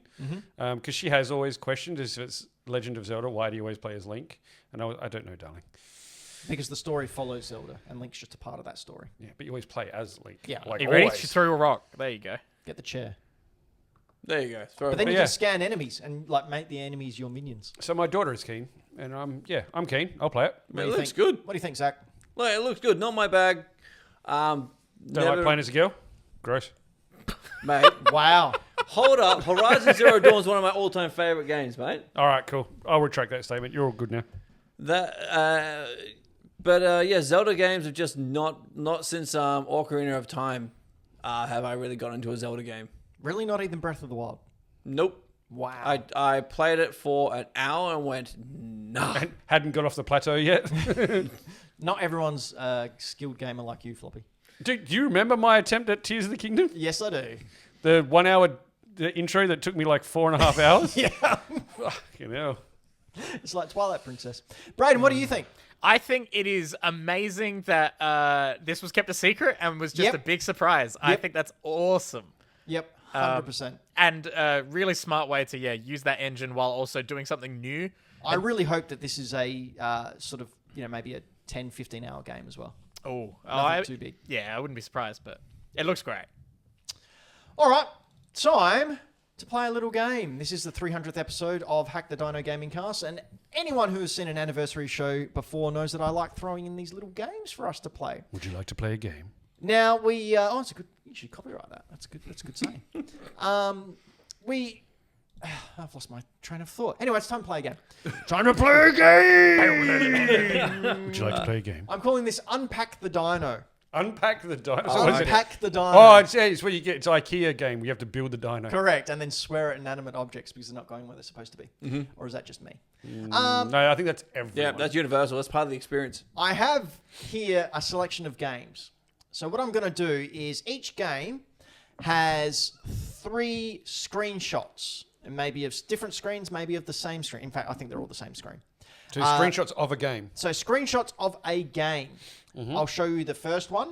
B: because she has always questioned if it's Legend of Zelda, why do you always play as Link? And I don't know, darling.
A: Because the story follows Zelda, and Link's just a part of that story.
B: Yeah, but you always play as Link.
A: Yeah.
B: like
D: You ready?
B: always.
D: She threw a rock. There you go.
A: Get the chair.
C: There you go. Throw
A: But
C: it
A: then
C: back.
A: you
B: yeah.
A: can scan enemies and like make the enemies your minions.
B: So my daughter is keen, and I'm keen. I'll play it.
A: What
C: It
A: do you
C: looks
A: think?
C: good.
A: What do you think, Zach?
C: Look, it looks good. Not my bag.
B: Don't like playing as a girl. Gross.
C: Mate,
A: Wow.
C: hold up. Horizon Zero Dawn is one of my all-time favorite games, mate.
B: All right, cool. I'll retract that statement. You're all good now.
C: Yeah, Zelda games have just not since Ocarina of Time have I really got into a Zelda game.
A: Really, not even Breath of the Wild.
C: Nope.
A: Wow.
C: I played it for an hour and went, nah.
B: Hadn't got off the plateau yet.
A: Not everyone's a skilled gamer like you, Floppy.
B: Do you remember my attempt at Tears of the Kingdom?
A: Yes, I do.
B: The 1 hour intro that took me like 4.5 hours?
A: Yeah.
B: Fucking hell.
A: It's like Twilight Princess. Brayden, what do you think?
D: I think it is amazing that this was kept a secret and was just
A: Yep.
D: a big surprise. I
A: Yep.
D: think that's awesome.
A: Yep, 100%.
D: And a really smart way to use that engine while also doing something new.
A: I really hope that this is a sort of, maybe a 10, 15 hour game as well.
D: Oh,
A: Nothing too big.
D: Yeah, I wouldn't be surprised, but it looks great.
A: All right, time to play a little game. This is the 300th episode of Hack the Dino Gaming Cast, and anyone who has seen an anniversary show before knows that I like throwing in these little games for us to play.
B: Would you like to play a game?
A: Now we it's a good. You should copyright that. That's good. That's a good saying. I've lost my train of thought. Anyway, it's time to play a game. Time to play a game.
B: Would you like to play a game?
A: I'm calling this Unpack the Dino.
B: Unpack the dino. So what is it?
A: Unpack the Dino.
B: Oh, it's where you get it's IKEA game where you have to build the dino.
A: Correct, and then swear at inanimate objects because they're not going where they're supposed to be. Or is that just me?
B: No, I think that's everyone.
C: Yeah, that's universal. That's part of the experience.
A: I have here a selection of games. So what I'm going to do is each game has 3 screenshots, and maybe of different screens, maybe of the same screen. In fact, I think they're all the same screen.
B: Two screenshots of a game.
A: So screenshots of a game. I'll show you the first one,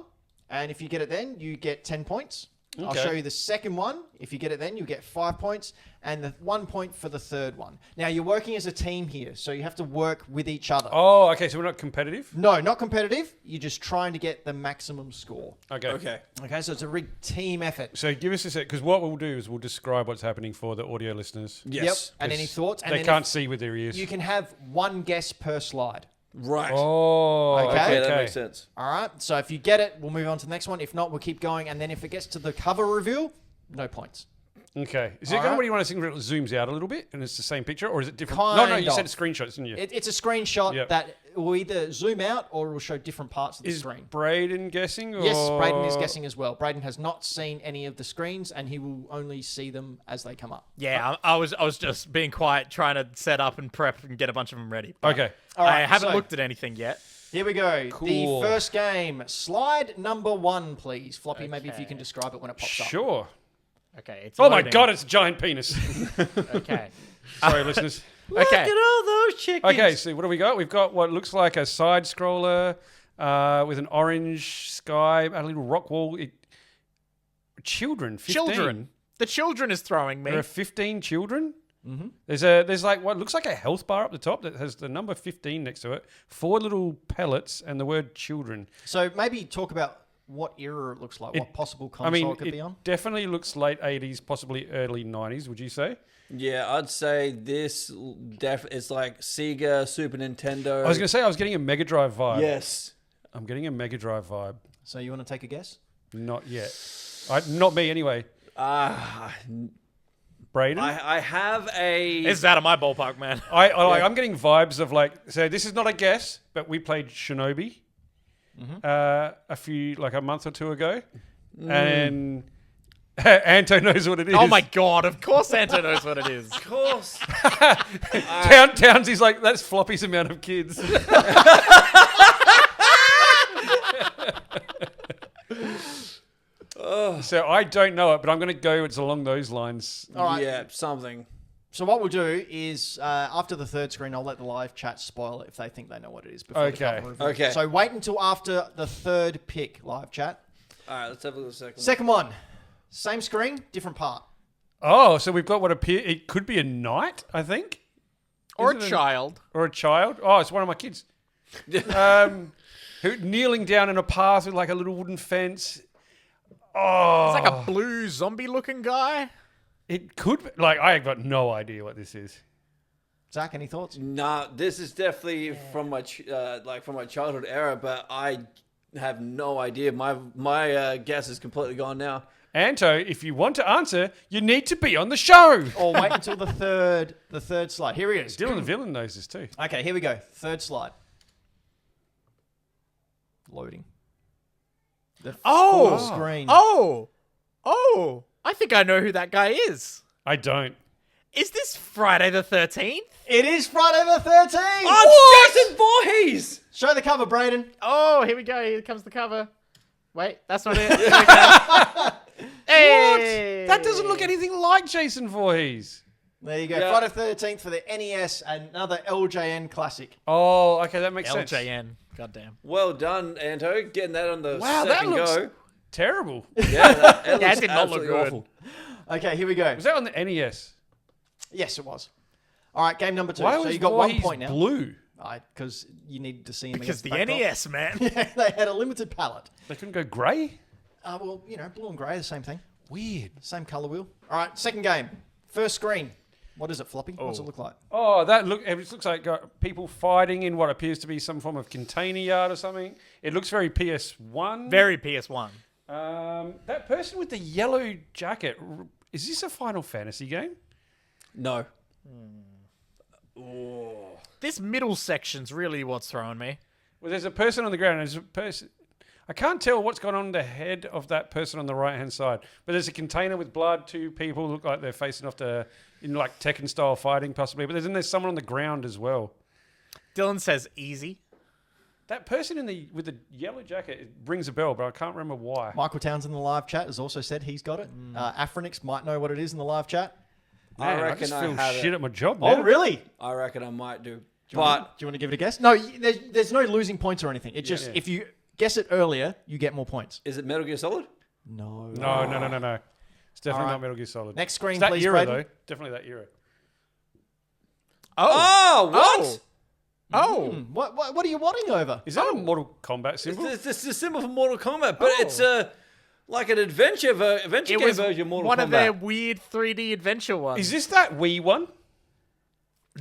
A: and if you get it then, you get 10 points. I'll
B: Okay.
A: show you the second one. If you get it then, you get 5 points, and the 1 point for the third one. Now, you're working as a team here, so you have to work with each other.
B: Oh, okay. So we're not competitive.
A: No, not competitive. You're just trying to get the maximum score.
B: Okay.
C: Okay.
A: Okay, so it's a big team effort.
B: So give us a sec, because what we'll do is we'll describe what's happening for the audio listeners.
C: Yes.
A: Yep. And any thoughts? And
B: They
A: then
B: can't see with their ears.
A: you can have 1 guess per slide.
C: Right.
B: Oh,
A: Okay.
C: Okay, that makes sense.
A: All right. So if you get it, we'll move on to the next one. If not, we'll keep going. And then if it gets to the cover reveal, no points.
B: Okay. Is it
A: All
B: going
A: right.
B: to you want to think it zooms out a little bit and it's the same picture, or is it different?
A: Kind
B: no, you
A: of.
B: said screenshots, didn't you?
A: It's a screenshot
B: Yep.
A: that will either zoom out or it will show different parts of the
B: Is
A: screen.
B: Brayden guessing? Or...
A: Yes, Brayden is guessing as well. Brayden has not seen any of the screens, and he will only see them as they come up.
D: Yeah, I was just being quiet, trying to set up and prep and get a bunch of them ready. But
B: Okay.
A: All right,
D: I haven't
A: so
D: looked at anything yet.
A: Here we go.
B: Cool.
A: The first game. Slide number 1, please. Floppy, maybe if you
D: Okay.
A: can describe it when it pops up.
B: Sure.
D: Okay, it's
B: Oh my
D: loading.
B: God, it's a giant penis.
D: Okay.
B: Sorry, listeners.
C: Look
D: Okay.
C: at all those chickens.
B: Okay, so what do we got? We've got what looks like a side scroller with an orange sky, a little rock wall. Children, 15.
D: Children. The children is throwing me.
B: There are 15 children. Mm-hmm. There's like what looks like a health bar up the top that has the number 15 next to it, 4 little pellets, and the word children.
A: So maybe talk about what era it looks like, what possible console it could be on.
B: Definitely looks late 80s, possibly early 90s, would you say?
C: Yeah, I'd say this it's like Sega, Super Nintendo.
B: I was going to say I was getting a Mega Drive vibe.
C: Yes.
B: I'm getting a Mega Drive vibe.
A: So you want to take a guess?
B: Not yet. Not me anyway. Brayden?
C: I have a...
D: It's out of my ballpark, man.
B: I'm getting vibes of like, so this is not a guess, but we played Shinobi a month or two ago. And Anto knows what it is.
D: Oh my God! Of course, Anto knows what it is.
C: Of course.
B: Townsy's like, that's Floppy's amount of kids. So I don't know it, but I'm going to go it's along those lines.
A: All right.
C: Yeah, something.
A: So what we'll do is, after the third screen, I'll let the live chat spoil it if they think they know what it is. Before the cover review.
C: Okay.
A: So wait until after the third pick, live chat.
C: All right, let's have a look at the second.
A: Second one, same screen, different part.
B: Oh, so we've got what appear it could be a knight, I think,
D: Or
B: Is
D: a
B: it
D: child.
B: or a child. Oh, it's one of my kids. Who kneeling down in a path with like a little wooden fence. Oh,
D: It's like a blue zombie-looking guy.
B: it could be, like I have got no idea what this is.
A: Zach, any thoughts?
C: Nah, this is definitely from my from my childhood era, but I have no idea. My guess is completely gone now.
B: Anto, if you want to answer, you need to be on the show.
A: Or wait until the third slide. Here he is.
B: Dylan the villain knows this too.
A: Okay, here we go. Third slide. Loading. The full screen.
D: Oh! I think I know who that guy is.
B: I don't.
D: Is this Friday the 13th?
A: It is Friday the 13th!
C: Oh, Jason Voorhees!
A: Show the cover, Brayden.
D: Oh, here we go. Here comes the cover. Wait, that's not it. Here we go. Hey!
B: That doesn't look anything like Jason Voorhees.
A: There you go.
C: Yeah.
A: Friday the 13th for the NES, another LJN classic.
B: Oh, okay, that makes sense.
D: LJN. Goddamn.
C: Well done, Anto. Getting that on the
B: Wow, that
C: second
B: looks
C: go.
B: terrible.
C: Yeah, that
D: Yeah,
C: looks
D: it did not look
C: absolutely
D: good.
C: awful.
A: Okay, here we go.
B: Was that on the NES?
A: Yes, it was. All right, game number 2.
B: Why
A: so
B: was
A: you got
B: Voorhees
A: 1 point now.
B: blue?
A: Because you needed to see him
D: Because
A: against
D: the
A: backdrop.
D: NES, man.
A: Yeah, they had a limited palette.
B: They couldn't go grey?
A: Well, blue and grey, the same thing.
B: Weird.
A: Same colour wheel. All right, second game. First screen. What is it, Floppy? What's it look like?
B: Oh, it looks like got people fighting in what appears to be some form of container yard or something. It looks very PS1.
D: Very PS1.
B: That person with the yellow jacket, is this a Final Fantasy game?
C: No.
D: This middle section's really what's throwing me.
B: Well, there's a person on the ground. There's a person. I can't tell what's going on in the head of that person on the right-hand side. But there's a container with blood. 2 people look like they're facing off in like Tekken-style fighting, possibly. But there's someone on the ground as well.
D: Dylan says easy.
B: That person with the yellow jacket it rings a bell, but I can't remember why.
A: Michael Towns in the live chat has also said he's got it. Afronix might know what it is in the live chat.
B: Man, I
C: reckon
B: just
C: I
B: feel
C: have
B: shit
C: it.
B: at my job
A: Oh,
B: now.
A: really?
C: I reckon I might do.
A: Do you
C: But
A: want to give it a guess? No, there's no losing points or anything. It's just
B: Yeah.
A: if you guess it earlier, you get more points.
C: is it Metal Gear Solid?
A: No.
B: No. It's definitely
A: Alright.
B: not Metal Gear Solid.
A: Next screen,
B: It's that
A: please,
B: era,
A: Brayden.
B: though. Definitely that era.
C: Oh, what?
D: Oh.
A: What are you wanting over?
B: Is that a Mortal Kombat symbol?
C: This is a symbol for Mortal Kombat, but it's like an adventure
D: It
C: game
D: was
C: version of Mortal
D: one
C: Kombat.
D: of their weird 3D adventure ones.
B: Is this that Wii one?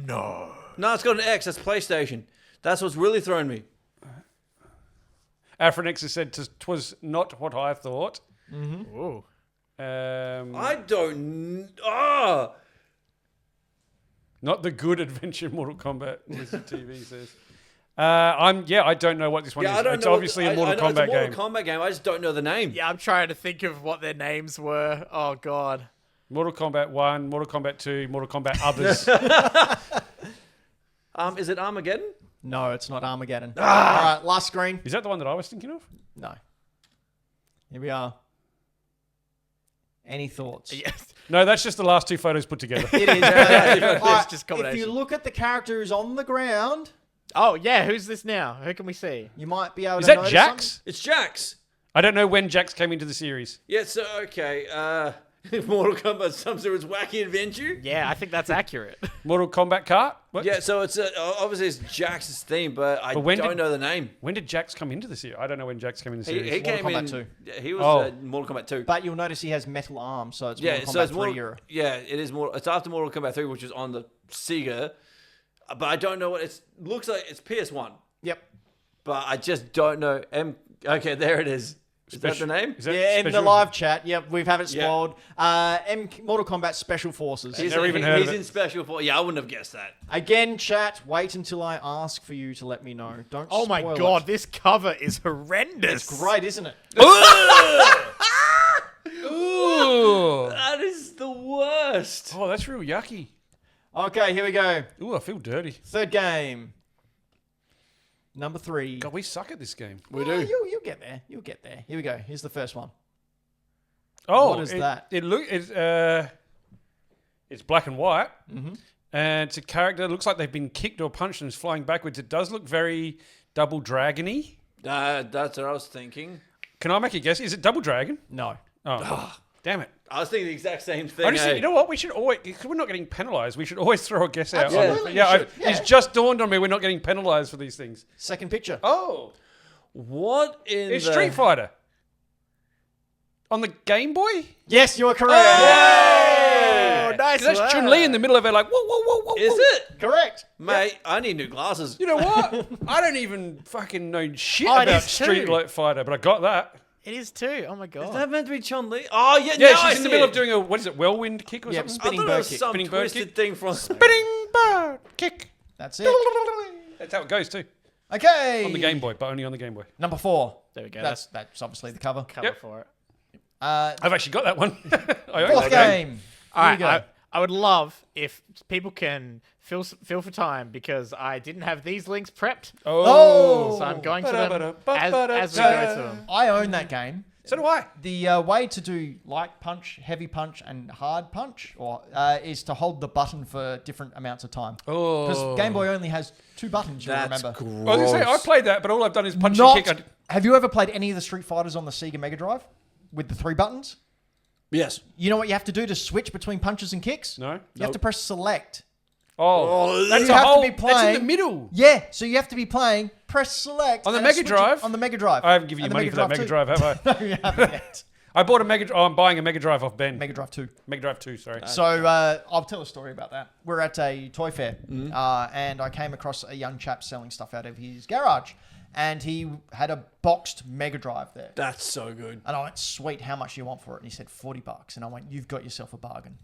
D: No.
C: No, it's got an X. That's PlayStation. That's what's really thrown me.
B: Afronix has said "'Twas not what I thought."
D: Ooh.
C: I don't. Oh,
B: Not the good adventure Mortal Kombat. Blizzard TV says. I don't know what this one
C: yeah,
B: is.
C: I don't
B: It's
C: know.
B: obviously a Mortal
C: I know
B: Kombat
C: it's a
B: game.
C: Mortal Kombat game. I just don't know the name.
D: Yeah, I'm trying to think of what their names were. Oh, God.
B: Mortal Kombat 1, Mortal Kombat 2, Mortal Kombat Others.
C: Is it Armageddon?
A: No, it's not Armageddon. All right, last screen.
B: Is that the one that I was thinking of?
A: No. Here we are. Any thoughts?
D: Yes.
B: No, that's just the last 2 photos put together.
A: It is.
D: It's
A: All right,
D: just
A: if
D: combination.
A: you look at the character who's on the ground,
D: Oh, yeah. Who's this now? Who can we see?
A: you might be able
B: Is
A: to
B: that
A: notice
B: Jax?
C: It's Jax.
B: I don't know when Jax came into the series.
C: Yeah, so, okay. Mortal Kombat Sub-Zero's Wacky Adventure?
D: Yeah, I think that's accurate.
B: Mortal Kombat Kart? What?
C: Yeah, so it's obviously it's Jax's theme, but I
B: when
C: don't
B: did-
C: know the name.
B: When did Jax come into the series? I don't know when Jax came in the
C: He
B: series.
C: came
A: Mortal
C: in.
A: Kombat 2.
C: Yeah, he was
B: Oh.
C: Mortal Kombat 2.
A: But you'll notice he has metal arms, so it's
C: Yeah,
A: Mortal
C: so
A: Kombat
C: it's
A: 3 era.
C: Yeah, it is more. It's after Mortal Kombat 3, which is on the Sega, but I don't know what it's. Looks like it's PS1,
A: Yep.
C: but I just don't know. Okay, there it is. Is that the name?
B: Is that
A: Yeah, in the
B: special?
A: live chat. Yep, we've had it
C: Yeah.
A: spoiled. Mortal Kombat Special Forces.
C: He's,
B: Never even heard
C: he's
B: of it.
C: in Special Force. Yeah, I wouldn't have guessed that.
A: Again, chat, wait until I ask for you to let me know. Don't
D: Oh, my
A: spoil
D: God.
A: it.
D: This cover is horrendous.
A: It's great, isn't it?
B: Ooh.
C: That is the worst.
B: Oh, that's real yucky.
A: Okay, here we go.
B: Ooh, I feel dirty.
A: Third game. Number 3.
B: God, we suck at this game.
C: We
A: Oh,
C: do.
A: You'll get there. You'll get there. Here we go. Here's the first one.
B: Oh,
A: What is that?
B: It It's black and white. And it's a character that looks like they've been kicked or punched and is flying backwards. It does look very Double Dragon-y.
C: That's what I was thinking.
B: Can I make a guess? Is it Double Dragon?
A: No.
B: Oh, damn it.
C: I was thinking the exact same thing.
B: I just think, you know what? We should always, because we're not getting penalised, we should always throw a guess out.
A: Absolutely,
B: Yeah,
A: you should. Yeah.
B: It's just dawned on me we're not getting penalised for these things.
A: Second picture.
B: Oh.
C: What in
B: It's
C: the...
B: Street Fighter. On the Game Boy?
A: Yes, you are correct.
D: Oh, nice.
B: 'Cause that's Chun-Li in the middle of it like, whoa, whoa, whoa, whoa.
C: Is
B: whoa.
C: it?
A: Correct.
C: Mate, I need new glasses.
B: You know what? I don't even fucking know shit
D: Oh, it
B: about
D: is
B: Street
D: too.
B: Fighter, but I got that.
D: It is too. Oh my
C: Is
D: god.
C: that meant to be Chun-Li? Oh, yeah,
B: Yeah,
C: now I
B: she's in the
C: see
B: middle
C: it.
B: of doing a, what is it, whirlwind kick or
A: Yeah,
B: something?
C: I
A: spinning
C: thought it
A: bird
C: was
A: kick.
C: some
B: Spinning bird
C: twisted
B: kick.
C: thing from...
B: Spinning bird kick.
A: That's it.
B: That's how it goes too.
A: Okay.
B: On the Game Boy, but only on the Game Boy.
A: Number 4.
D: There we go.
A: That's obviously the cover.
D: cover
B: Yep.
D: for it.
B: I've actually got that one. I own
A: Fourth
B: that game.
A: game.
D: All
A: Here
D: right,
A: you go.
D: I would love if people can feel for time because I didn't have these links prepped,
A: Oh.
D: so I'm going to them as
B: Ba-da-ba-da-ba-da-ba.
D: we go to them.
A: I own that game.
B: So do I.
A: The way to do light punch, heavy punch, and hard punch is to hold the button for different amounts of time.
B: Oh.
A: Because Game Boy only has 2 buttons, you'll
C: That's
A: remember.
B: I was going to say, I played that, but all I've done is punch
A: Not,
B: and kick.
A: have you ever played any of the Street Fighters on the Sega Mega Drive with the 3 buttons?
C: Yes.
A: You know what you have to do to switch between punches and kicks?
B: No?
A: You have to press select.
B: Oh, that's
A: You
B: a
A: have to
B: whole,
A: be
B: that's
A: playing-
B: in the middle.
A: Yeah, so you have to be playing, press select.
B: On the
A: and
B: Mega
A: switch it
B: Drive?
A: On the Mega Drive.
B: I haven't given you
A: And the
B: money for that Mega
A: too.
B: Drive, have I?
A: No, you haven't yet.
B: I bought a I'm buying a Mega Drive off Ben.
A: Mega Drive 2.
B: Mega Drive 2, sorry.
A: So I'll tell a story about that. We're at a toy fair, and I came across a young chap selling stuff out of his garage, and he had a boxed Mega Drive there.
C: That's so good.
A: And I went, sweet, how much do you want for it? And he said, $40. And I went, you've got yourself a bargain.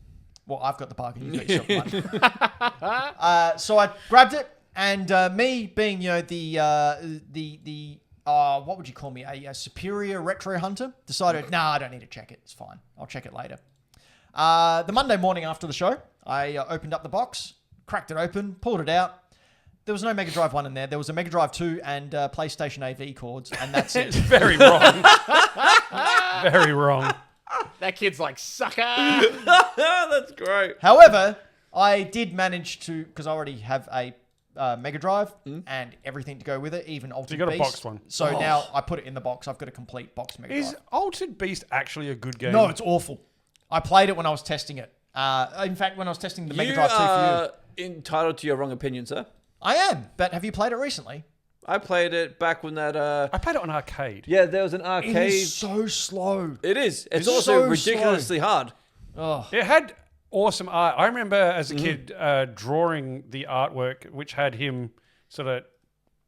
A: Well, I've got the bargain, you've got yourself the money. So I grabbed it, and me being, the what would you call me? A superior retro hunter, decided, nah, I don't need to check it. It's fine. I'll check it later. The Monday morning after the show, I opened up the box, cracked it open, pulled it out. There was no Mega Drive 1 in there. There was a Mega Drive 2 and PlayStation AV cords, and that's
B: It's
A: it.
B: very wrong. Very wrong.
D: That kid's like, sucker.
C: That's great.
A: However, I did manage to, because I already have a Mega Drive and everything to go with it, even Altered
B: you got a
A: Beast.
B: boxed one.
A: So now I put it in the box. I've got a complete box Mega
B: Is
A: Drive.
B: Altered Beast actually a good game?
A: No, it's awful. I played it when I was testing it. In fact, when I was testing the Mega
C: You
A: Drive 2 for you.
C: are entitled to your wrong opinion, sir.
A: I am, but have you played it recently?
C: I played it back when that...
B: I played it on arcade.
C: Yeah, there was an arcade...
A: It is so slow.
C: It is. It's
A: It's
C: also
A: so
C: ridiculously hard.
A: Oh,
B: It had awesome art. I remember as a kid drawing the artwork, which had him sort of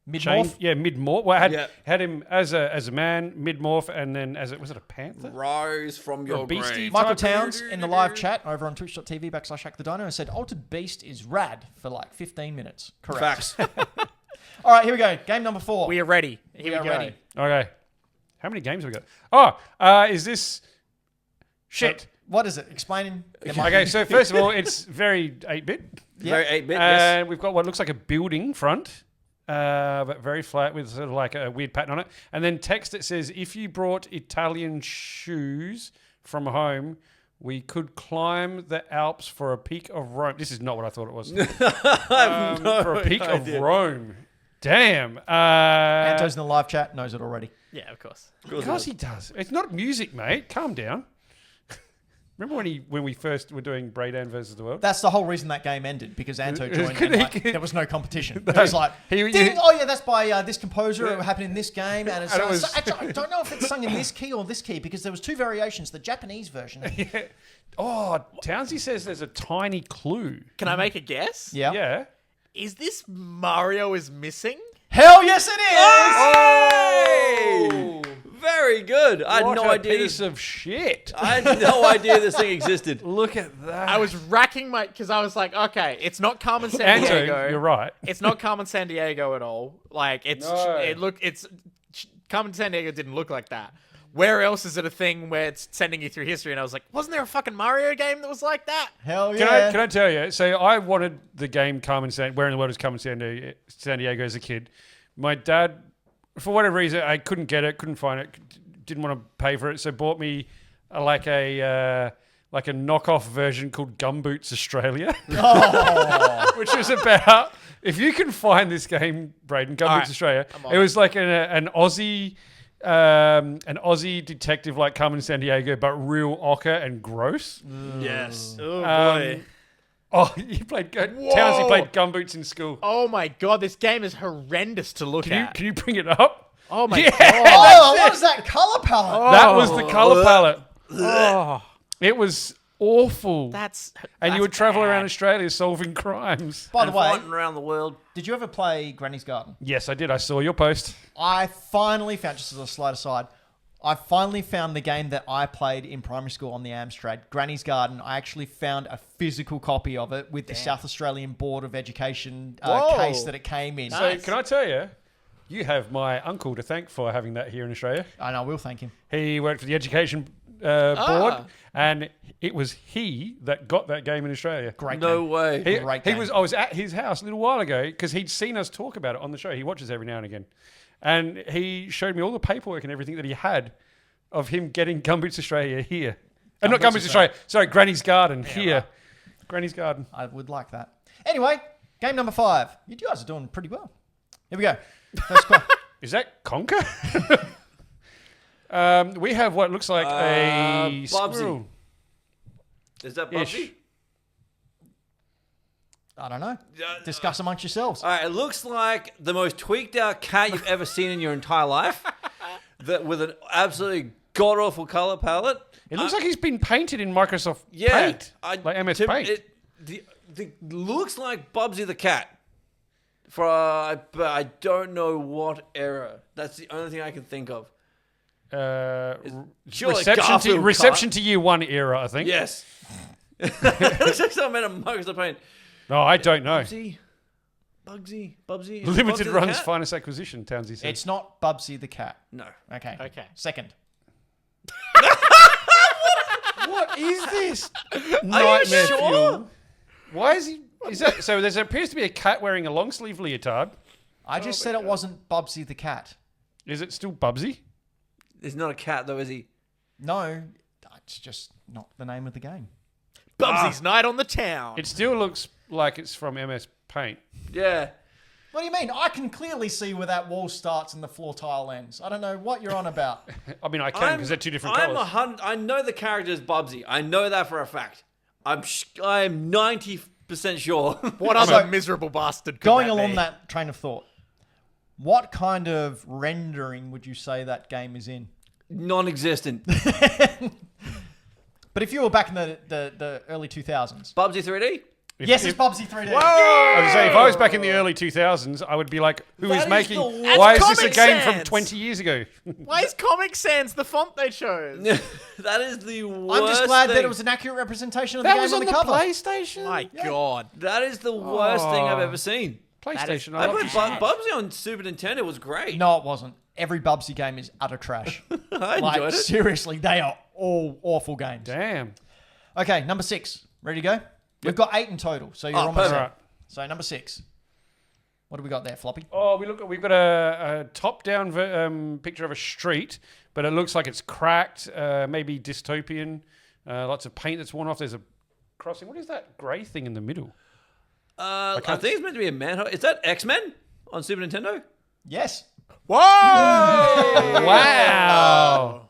A: mid-morph?
B: mid-morph. Well, it
C: Yeah.
B: had him as a man, mid-morph, and then was it a panther?
C: Rise from your
B: beastie
C: grave.
A: Michael
B: type
A: Towns in the live chat over on twitch.tv/Hack The Dino said Altered Beast is rad for like 15 minutes. Correct.
C: Facts.
A: All right, here we go. Game number 4.
D: We are ready. Here
A: We
D: we
A: are
D: go.
A: ready.
B: Okay. How many games have we got? Oh, is this... Shit.
A: What is it? Explaining.
B: Okay, so first of all, it's very 8-bit.
C: Very 8-bit, yes.
B: And we've got what looks like a building front, but very flat with sort of like a weird pattern on it. And then text that says, if you brought Italian shoes from home, we could climb the Alps for a peak of Rome. This is not what I thought it was. For a peak of Rome. Damn.
A: Anto's in the live chat, knows it already.
D: Yeah, of course.
B: Of course he does. It's not music, mate. Calm down. Remember when we first were doing Brayden versus the World?
A: That's the whole reason that game ended, because Anto joined
B: Could
A: and
B: he-
A: there was no competition. It was like,
B: He-
A: ding, oh yeah, that's by this composer. It happened in this game. And it's
B: And it was-
A: actually, I don't know if it's sung in this key or this key, because there was 2 variations. The Japanese version.
B: Oh, Townsy says there's a tiny clue.
D: Can I make a guess?
A: Yeah.
B: Yeah.
D: Is this Mario is missing?
A: Hell yes it is!
C: Hey! Very good. I had
B: What
C: no
B: a
C: idea
B: piece
C: this.
B: of shit.
C: I had no idea this thing existed.
B: Look at that.
D: I was racking my... Because I was like, okay, it's not Carmen San
B: Anto,
D: Diego.
B: you're right.
D: It's not Carmen San Diego at all. Like,
B: No.
D: Carmen San Diego didn't look like that. Where else is it a thing where it's sending you through history? And I was like, wasn't there a fucking Mario game that was like that?
A: Hell
B: Can
A: yeah.
B: I tell you? So I wanted the game Where in the World is Carmen San Diego as a kid. My dad, for whatever reason, I couldn't get it, couldn't find it, didn't want to pay for it, so bought me a like a knockoff version called Gumboots Australia,
A: Oh.
B: which was about if you can find this game, Brayden, Gumboots
D: right,
B: Australia.
D: I'm on
B: It was like an Aussie detective like Carmen Sandiego, but real ochre and gross.
C: Yes.
D: Oh boy.
B: Oh, you played Townsy played Gumboots in school.
D: Oh my god, this game is horrendous to look at.
B: Can you bring it up?
D: Oh my
B: Yeah.
D: god.
A: Oh, what was that color palette?
B: That was the color palette.
D: Oh,
B: It was awful.
D: that's
B: And you would
D: that's
B: travel
D: bad.
B: around Australia solving crimes.
A: By the way,
C: fighting around the world.
A: did you ever play Granny's Garden?
B: Yes, I did. I saw your post.
A: I finally found, just as a slight aside, I finally found the game that I played in primary school on the Amstrad, Granny's Garden. I actually found a physical copy of it with the South Australian Board of Education
D: Whoa.
A: case that it came in.
B: So can I tell you, you have my uncle to thank for having that here in Australia.
A: And I will thank him.
B: He worked for the education board, and it was he that got that game in Australia.
A: Great
C: No
A: game.
C: way.
A: Great
B: He
A: game.
B: was. I was at his house a little while ago because he'd seen us talk about it on the show. He watches every now and again, and he showed me all the paperwork and everything that he had of him getting Gumboots Australia here. Not Gumboots Australia. Sorry, Granny's Garden here.
A: right.
B: Granny's Garden.
A: I would like that. Anyway, game number 5. You guys are doing pretty well. Here we go. First question.
B: Is that Conker? We have what looks like a
C: Bubsy.
B: squirrel.
C: Is that
B: Ish.
C: Bubsy?
A: I don't know. Discuss amongst yourselves.
C: All right, it looks like the most tweaked out cat you've ever seen in your entire life. With an absolutely god awful color palette.
B: It looks like he's been painted in Microsoft
C: Yeah,
B: Paint, like MS Paint.
C: The looks like Bubsy the cat. But I don't know what era. That's the only thing I can think of. Surely Garfield
B: reception to year 1 era, I think.
C: Yes. It looks like something out of Microsoft Paint.
B: No, I don't know.
C: Bugsy. Is it
B: Limited
C: Bubsy the
B: runs
C: cat?
B: finest acquisition, Townsy said.
A: It's not Bubsy the cat.
C: No.
A: Okay.
D: Okay.
A: Second.
B: What is this?
C: Are you
B: Nightmare
C: sure?
B: fuel. Why is he? Is that so? There appears to be a cat wearing a long sleeve leotard.
A: I just said it wasn't Bubsy the cat.
B: Is it still Bubsy?
C: He's not a cat though, is he?
A: No, it's just not the name of the game.
D: Bubsy's Night on the Town.
B: It still looks like it's from MS Paint.
C: Yeah.
A: What do you mean? I can clearly see where that wall starts and the floor tile ends. I don't know what you're on about.
B: I mean, I can because they're two different colors.
C: I know the character is Bubsy. I know that for a fact. I'm 90% sure.
D: What other miserable bastard could
A: Going
D: that
A: along
D: be?
A: that train of thought, what kind of rendering would you say that game is in?
C: Non-existent.
A: But if you were back in the early 2000s.
C: Bubsy 3D?
A: Yes, it's Bubsy 3D.
B: I was say, if I was back in the early 2000s, I would be like, who
C: That
B: is
C: is
B: making?
C: the worst-
B: Why is
D: That's
B: this a
D: Comic
B: game from
D: Sans.
B: 20 years ago?
D: Why is Comic Sans the font they chose?
C: That is the worst
A: I'm just glad
C: thing.
A: that it was an accurate representation of the
B: That
A: game
B: was
A: on
B: on
A: the
B: the
A: cover.
B: PlayStation.
D: My God.
C: That is the worst thing I've ever seen.
B: PlayStation.
C: I
B: I love
C: played
B: this.
C: Bubsy on Super Nintendo. It was great.
A: No, it wasn't. Every Bubsy game is utter trash.
C: I
A: Like,
C: enjoyed it.
A: seriously, they are all awful games.
B: Damn.
A: Okay, number 6. Ready to go? We've got 8 in total, so you're almost
C: perfect.
A: there.
B: Right.
A: So number 6. What do we got there, Floppy?
B: Oh, we've got a top-down picture of a street, but it looks like it's cracked, maybe dystopian. Lots of paint that's worn off. There's a crossing. What is that grey thing in the middle?
C: I think it's meant to be a manhunt. Is that X-Men on Super Nintendo?
A: Yes.
D: Whoa!
B: Wow.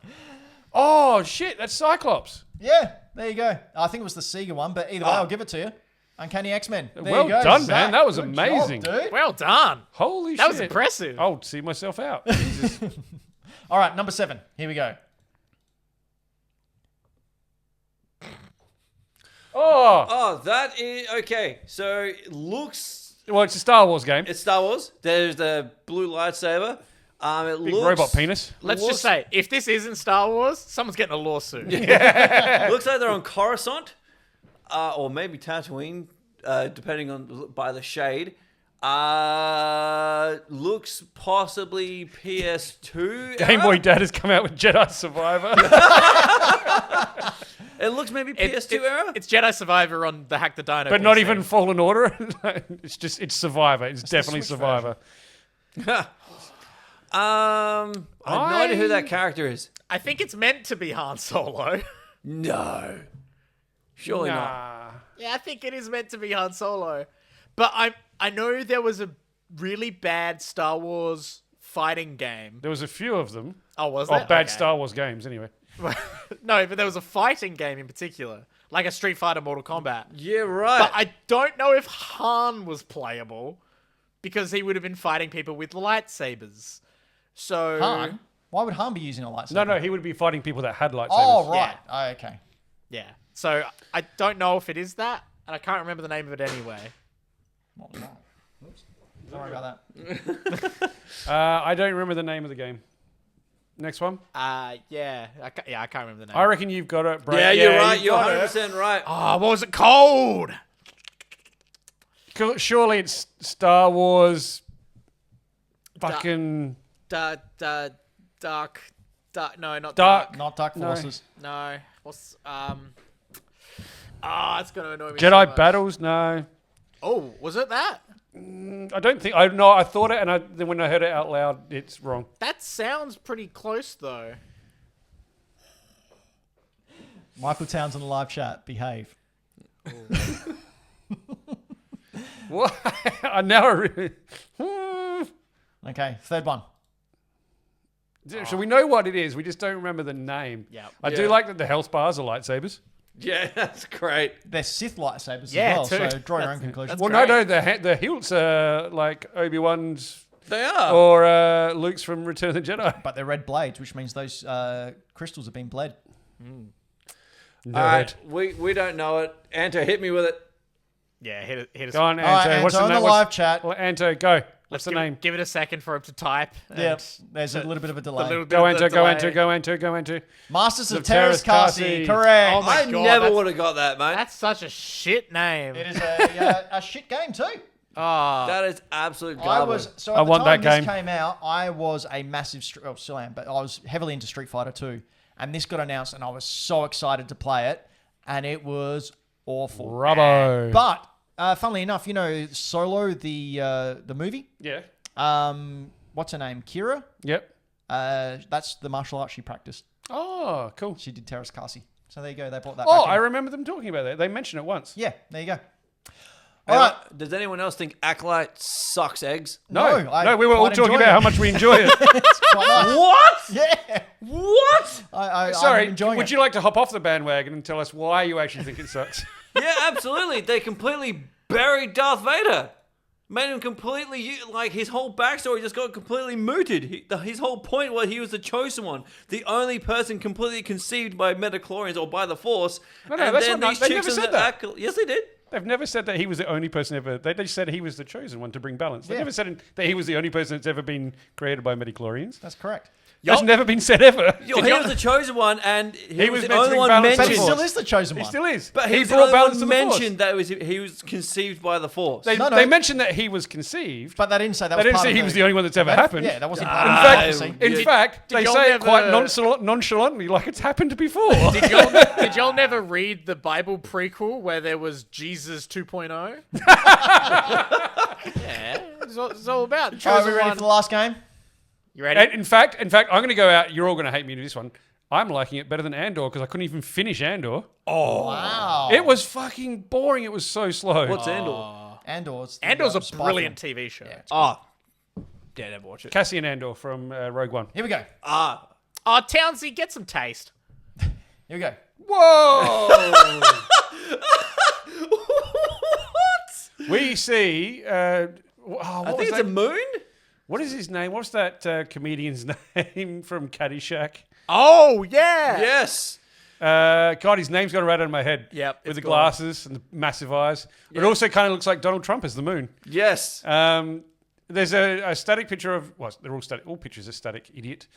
B: Oh shit, that's Cyclops.
A: Yeah, there you go. I think it was the Sega one, but either way, I'll give it to you. Uncanny X-Men. There
B: Well
A: you go,
B: done,
A: Zach.
B: man. That was
A: Good
B: amazing.
A: job, dude.
D: Well done.
B: Holy shit.
D: That was impressive.
B: I'll see myself out. Jesus.
A: All right, number 7. Here we go.
B: Oh,
C: Oh, that is okay. So it looks.
B: well, it's a Star Wars game.
C: It's Star Wars. There's the blue lightsaber. It
B: Big
C: looks
B: robot penis.
D: Let's
C: looks-
D: just say, if this isn't Star Wars, someone's getting a lawsuit.
C: looks like they're on Coruscant, or maybe Tatooine, depending on by the shade. Looks possibly PS2.
B: Game Boy Dad has come out with Jedi Survivor.
C: It looks maybe PS2 era.
D: It's Jedi Survivor on the Hack the Dino.
B: but not
D: PC.
B: even Fallen Order. It's Survivor. It's definitely
A: Switch
B: Survivor.
C: I have no idea who that character is.
D: I think it's meant to be Han Solo.
C: No. Surely not.
B: Nah.
D: Yeah, I think it is meant to be Han Solo. But I know there was a really bad Star Wars fighting game.
B: There was a few of them.
D: Oh, was
B: Oh,
D: there?
B: bad
D: Okay.
B: Star Wars games, anyway.
D: No, but there was a fighting game in particular. Like a Street Fighter Mortal Kombat.
C: Yeah, right.
D: But I don't know if Han was playable. Because he would have been fighting people with lightsabers. So...
A: Han? Why would Han be using a lightsaber?
B: No, he would be fighting people that had lightsabers.
A: Oh, right. Oh, okay.
D: Yeah. So I don't know if it is that. And I can't remember the name of it anyway.
A: What was that? Oops. Don't worry about that.
B: I don't remember the name of the game. Next one.
D: Yeah. I can't remember the name.
B: I reckon you've got it, Brayden.
C: yeah, you're right. You're
B: got it.
C: 100% right.
D: Oh, what was it called?
B: Surely it's Star Wars. Fucking
D: Dark. No, not
B: Dark.
A: Not Dark
B: No.
A: Forces.
D: No. What's it's gonna annoy me. so
B: Jedi
D: much.
B: Battles. No,
D: Oh, was it that?
B: I don't think. I thought it, and then when I heard it out loud, it's wrong.
D: That sounds pretty close though.
A: Michael Townsend in the live chat. Behave.
B: What? I now really.
A: Okay, third one.
B: So we know what it is. We just don't remember the name.
D: Yeah.
B: I do like that the health bars are lightsabers.
C: Yeah, that's great.
A: They're Sith lightsabers
D: Yeah,
A: as well,
D: too.
A: so draw your own conclusion.
B: Well,
D: great.
B: no, the hilts are like Obi-Wan's
C: They are.
B: or Luke's from Return of the Jedi.
A: But they're red blades, which means those crystals have been bled.
B: Nerd.
C: All right, we don't know it. Anto, hit me with it.
D: Yeah, hit us.
B: Go on,
A: All right,
B: Anto. What's
A: Anto,
B: the
A: in
B: name?
A: the live chat.
B: Well, Anto, go. What's the
D: give
B: name?
D: Give it a second for him to type.
A: Yeah,
D: and
A: there's a little bit of a
D: a
A: delay.
D: little bit
B: Go,
D: of
B: Anto,
D: the
B: go, Anto,
D: delay.
B: go, Anto, go, Anto.
A: Masters of
B: Terrace
A: Terrace
B: Kasi.
A: Kasi, correct.
D: Oh my
C: I
D: God,
C: never
D: that's-
C: would have got that, mate.
D: That's such a shit name.
A: It is a shit game too.
D: Oh,
C: That is absolute
A: I
C: garbage.
A: was so
B: I
A: at the
B: want
A: time
B: that game.
A: this came out, I was a massive, still am, but I was heavily into Street Fighter 2, and this got announced, and I was so excited to play it, and it was awful.
B: Rubbo.
A: But funnily enough, you know Solo, the movie.
B: Yeah.
A: What's her name? Kira.
B: Yep.
A: That's the martial arts she practiced.
B: Oh, cool.
A: She did Terrace Kasi. So there you go. They brought that.
B: Oh,
A: back
B: I
A: in.
B: remember them talking about that. They mentioned it once.
A: Yeah, there you go.
C: Hey,
A: All right.
C: Does anyone else think Acolyte sucks eggs?
B: No,
A: I
B: we were all
A: quite
B: talking
A: enjoy
B: about
A: it.
B: how much we enjoy it.
A: It's quite nice.
C: What?
A: Yeah.
C: What?
A: I'm
B: Sorry,
A: enjoying
B: would
A: it.
B: you like to hop off the bandwagon and tell us why you actually think it sucks?
C: Yeah, absolutely. They completely buried Darth Vader. Made him completely, like, his whole backstory just got completely mooted. His whole point was he was the chosen one. The only person completely conceived by midichlorians or by the Force.
B: No, that's not nice. They never said that.
C: Yes, they did.
B: They've never said that he was the only person ever. They just said he was the chosen one to bring balance. They
A: Yeah.
B: never said that he was the only person that's ever been created by midichlorians.
A: That's correct.
B: That's never been said ever.
C: He was the chosen one, and he
B: was
C: was the
B: meant to
C: only
B: bring
C: one
B: balance to
A: But
B: the
A: he
C: mentioned.
B: Force.
A: still is the chosen
B: He
A: one.
B: still is.
C: But
B: he
C: he's the
B: brought
C: only
B: balance to
C: one
B: the Force.
C: mentioned that he was conceived by the Force.
A: No, no.
B: They mentioned that he was conceived.
A: But they didn't say that
B: They
A: was
B: didn't
A: part
B: say
A: of
B: he was the only one that's ever happened.
A: Yeah, that wasn't
B: In
A: part of
B: fact,
A: the
B: in fact, they
D: y'all
B: say it quite
D: never-
B: nonchalantly, like it's happened before.
D: Did y'all never read the Bible prequel where there was Jesus 2.0? Yeah, it's all about.
A: All right,
D: Chosen
A: we ready
D: one.
A: for the last game?
D: You ready?
B: In fact, I'm going to go out. You're all going to hate me to this one. I'm liking it better than Andor because I couldn't even finish Andor.
A: Wow.
B: It was fucking boring. It was so slow.
C: What's Andor?
A: Andor's
D: Andor's a
A: spy
D: brilliant
A: film.
D: TV show.
C: Oh,
D: Yeah, never watch it.
B: Cassian Andor from Rogue One.
A: Here we go.
D: Oh, Townsy, get some taste.
A: Here we go.
B: Whoa!
C: what?
B: We see.
C: I
B: What
C: think it's a moon.
B: What is his name? What's that comedian's name from Caddyshack?
D: Oh, yeah.
C: Yes.
B: God, his name's gone right out of my head.
D: Yep,
B: With
D: it's
B: the
D: gone.
B: glasses and the massive eyes. It also kind of looks like Donald Trump as the moon.
C: Yes.
B: There's a static picture of... Well, they're all static. All pictures are static, idiot.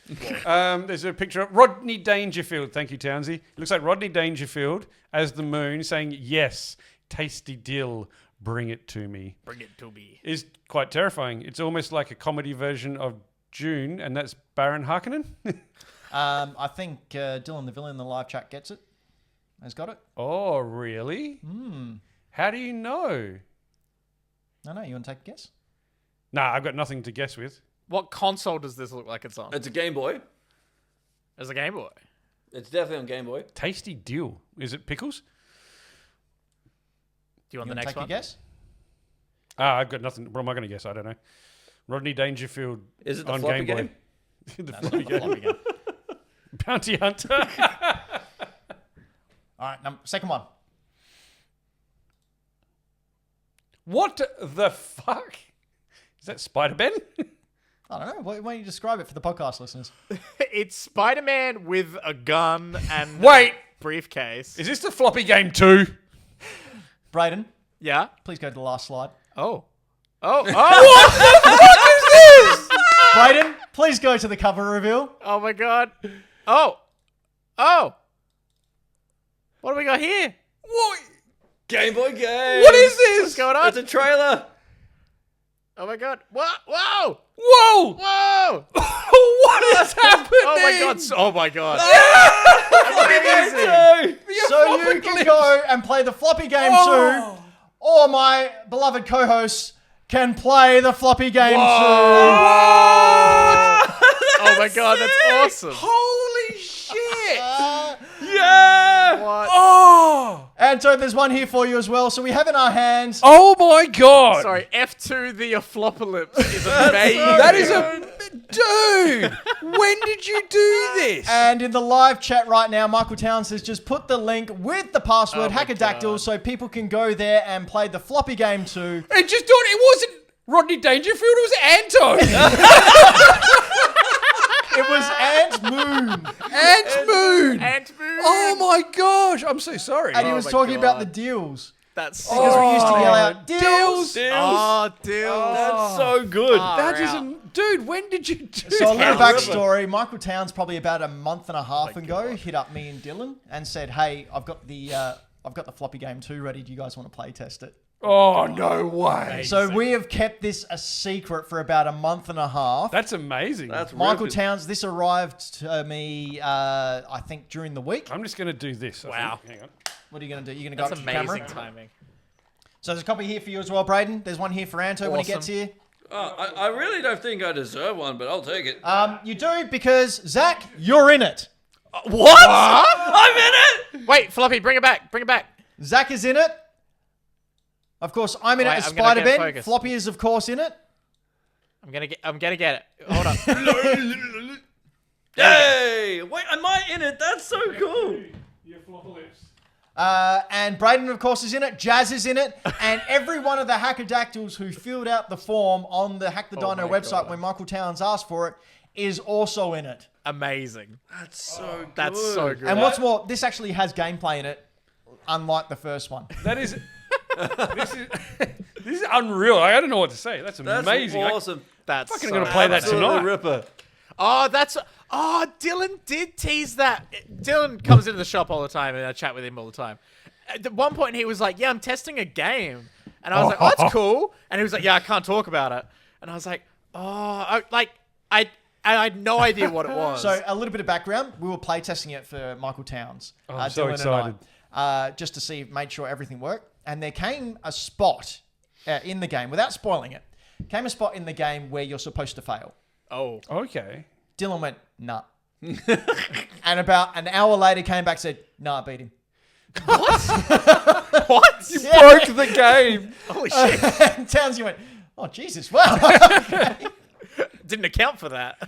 B: There's a picture of Rodney Dangerfield. Thank you, Townsy. It looks like Rodney Dangerfield as the moon saying, yes, tasty dill, bring it to me.
D: Bring it to me.
B: Is quite terrifying. It's almost like a comedy version of June, and that's Baron Harkonnen.
A: I think Dylan the villain in the live chat gets it. Has got it.
B: Oh, really? How do you know?
A: No, you want to take a guess?
B: Nah, I've got nothing to guess with.
D: What console does this look like it's on?
C: It's a Game Boy.
D: As a Game Boy.
C: It's definitely on Game Boy.
B: Tasty dill. Is it pickles?
D: you want the
A: wanna
D: next
A: take
D: one?
A: a guess?
B: I've got nothing. What am I going to guess? I don't know. Rodney Dangerfield.
C: Is it the
B: on
C: floppy
B: Game Boy.
C: game?
B: The
A: That's
B: floppy
A: not the
B: game.
A: floppy game.
B: Bounty Hunter.
A: All right, second one.
B: What the fuck? Is that Spider-Man?
A: I don't know. Why don't you describe it for the podcast listeners?
D: It's Spider-Man with a gun and
B: Wait.
D: briefcase.
B: Is this the floppy game 2?
A: Brayden,
D: Yeah.
A: please go to the last slide.
D: Oh. Oh.
A: Brayden, please go to the cover reveal.
D: Oh my god. Oh. What do we got here?
B: What?
C: Game Boy game.
B: What is this?
D: What's going on?
C: It's a trailer.
D: Oh my god. What? Whoa.
B: Whoa!
D: Whoa.
B: What is happening?
D: Oh my god. Oh my god.
C: Amazing.
A: So you can go and play the floppy game too, or my beloved co-hosts can play the floppy game too.
D: Oh my god, that's awesome.
B: Holy shit!
C: Yeah.
D: What?
B: Oh!
A: And so there's one here for you as well. So we have in our hands.
B: Oh my god!
D: Sorry, F2 the Aflopolyps is amazing.
B: That is a... Dude! When did you do this?
A: And in the live chat right now, Michael Towns has just put the link with the password
D: Oh my
A: Hackadactyl
D: God.
A: so people can go there and play the floppy game too.
B: It just thought it wasn't Rodney Dangerfield, it was Anto.
A: It was Ant Moon.
B: Ant Moon.
D: Ant Moon.
B: Oh my gosh, I'm so sorry.
A: And he
D: Oh
A: was
D: my
A: talking about the
D: God.
A: deals.
D: That's
A: Because we used to yell out, deals!
D: Oh, deal.
C: That's so good.
B: That isn't... Dude, when did you do
A: So a little
B: that?
A: backstory, Michael Towns probably about a month and a half ago hit up me and Dylan and said, hey, I've got the floppy game too ready. Do you guys want to play test it?
B: Oh, no way.
A: So we have kept this a secret for about a month and a half.
B: That's amazing.
C: That's
A: Michael
C: ripping.
A: Towns, this arrived to me, I think, during the week.
B: I'm just going to do this. I
D: Wow.
B: think. Hang on.
A: What are you going to do? You're going to go
D: That's
A: up to the camera?
D: amazing timing.
A: So there's a copy here for you as well, Brayden. There's one here for Anto when he
D: Awesome.
A: gets here.
C: I really don't think I deserve one, but I'll take it.
A: You do because, Zach, you're in it.
C: What? I'm in it.
D: Wait, Floppy, bring it back. Bring it back.
A: Zach is in it. Of course, I'm in it
D: Wait,
A: as
D: I'm gonna get
A: Spider-Man.
D: focused.
A: Floppy is, of course, in it.
D: I'm gonna get it. Hold up.
C: Hey, wait, am I in it? That's so cool.
A: And Brayden, of course, is in it. Jazz is in it. And every one of the Hackadactyls who filled out the form on the Hack the Dino
C: my
A: website
C: God.
A: when Michael Towns asked for it is also in it.
D: Amazing.
C: That's so good.
D: That's so good.
A: And what's more, this actually has gameplay in it, unlike the first one.
B: That is... this is unreal. I don't know what to say. That's
C: That's
B: amazing.
C: awesome.
D: That's
B: fucking
D: so
B: gonna play that
C: Absolutely
B: tonight.
C: Ripper.
D: Oh, Dylan did tease that. Dylan comes into the shop all the time, and I chat with him all the time. At one point, he was like, "Yeah, I'm testing a game," and I was like, "Oh, that's cool." And he was like, "Yeah, I can't talk about it." And I was like, "Oh, I had no idea what it was."
A: So a little bit of background. We were playtesting it for Michael Towns.
B: I'm so
A: Dylan
B: excited.
A: And I, just to see, made sure everything worked. And there came a spot in the game, without spoiling it, came a spot in the game where you're supposed to fail.
D: oh,
B: Okay.
A: Dylan went, nah. And about an hour later came back and said, nah, I beat him.
D: what?
B: You broke the game.
D: Holy shit!
A: And Townsy went, oh, Jesus, wow.
D: Didn't account for that.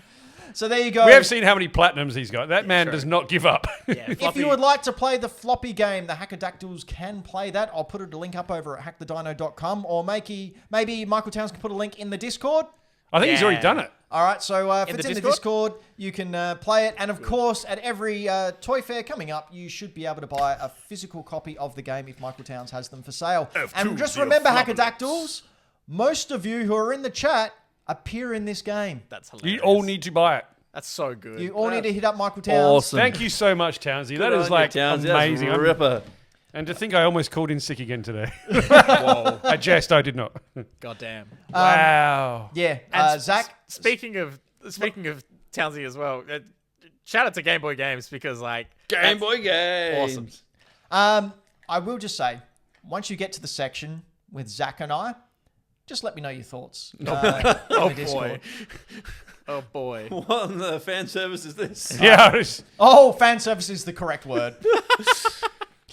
A: So there you go.
B: We have seen how many platinums he's got. That man does not give up.
D: Yeah,
A: If you would like to play the floppy game, the Hackadactyls can play that. I'll put a link up over at hackthedino.com, or maybe Michael Towns can put a link in the Discord.
B: I think he's already
D: Yeah.
B: done it.
A: All right, so if
D: In
A: it's
D: the
A: in the
D: Discord?
A: Discord, you can play it. And of course, at every toy fair coming up, you should be able to buy a physical copy of the game if Michael Towns has them for sale. And just remember, Hackadactyls, most of you who are in the chat appear in this game.
D: That's hilarious.
B: You all need to buy it.
D: That's so good.
A: You all need to hit up Michael Towns.
C: Awesome.
B: Thank you so much, Townsy. That
C: Good
B: is
C: on you,
B: like
C: Townsy.
B: amazing.
C: That's
B: I'm-
C: Ripper.
B: And to think I almost called in sick again today. I jest, I did not.
D: Goddamn.
B: Wow.
A: Yeah,
D: And
A: Zach.
D: Speaking of Townsy as well, shout out to Game Boy Games because
C: Game
D: that's
C: Boy games.
D: awesome.
A: I will just say, once you get to the section with Zach and I, just let me know your thoughts. In the Discord.
D: Oh boy.
C: What in the fan service is this?
B: Yeah. It was-
A: Oh, fan service is the correct word.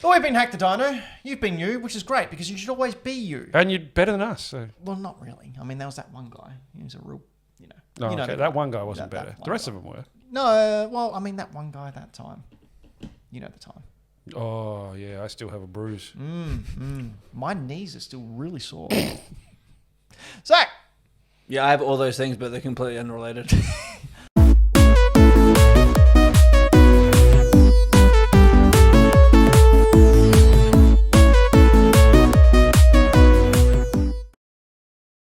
A: But we've been Hack the Dino. You've been you, which is great because you should always be you.
B: And you're better than us. So.
A: Well, not really. I mean, there was that one guy. He was a real,
B: Oh,
A: you know
B: okay.
A: the-
B: That one guy wasn't
A: that
B: better.
A: one
B: The rest
A: guy.
B: of them were.
A: No, well, I mean, that one guy that time. You know the time.
B: Oh, yeah. I still have a bruise.
A: My knees are still really sore. Zach!
C: Yeah, I have all those things, but they're completely unrelated.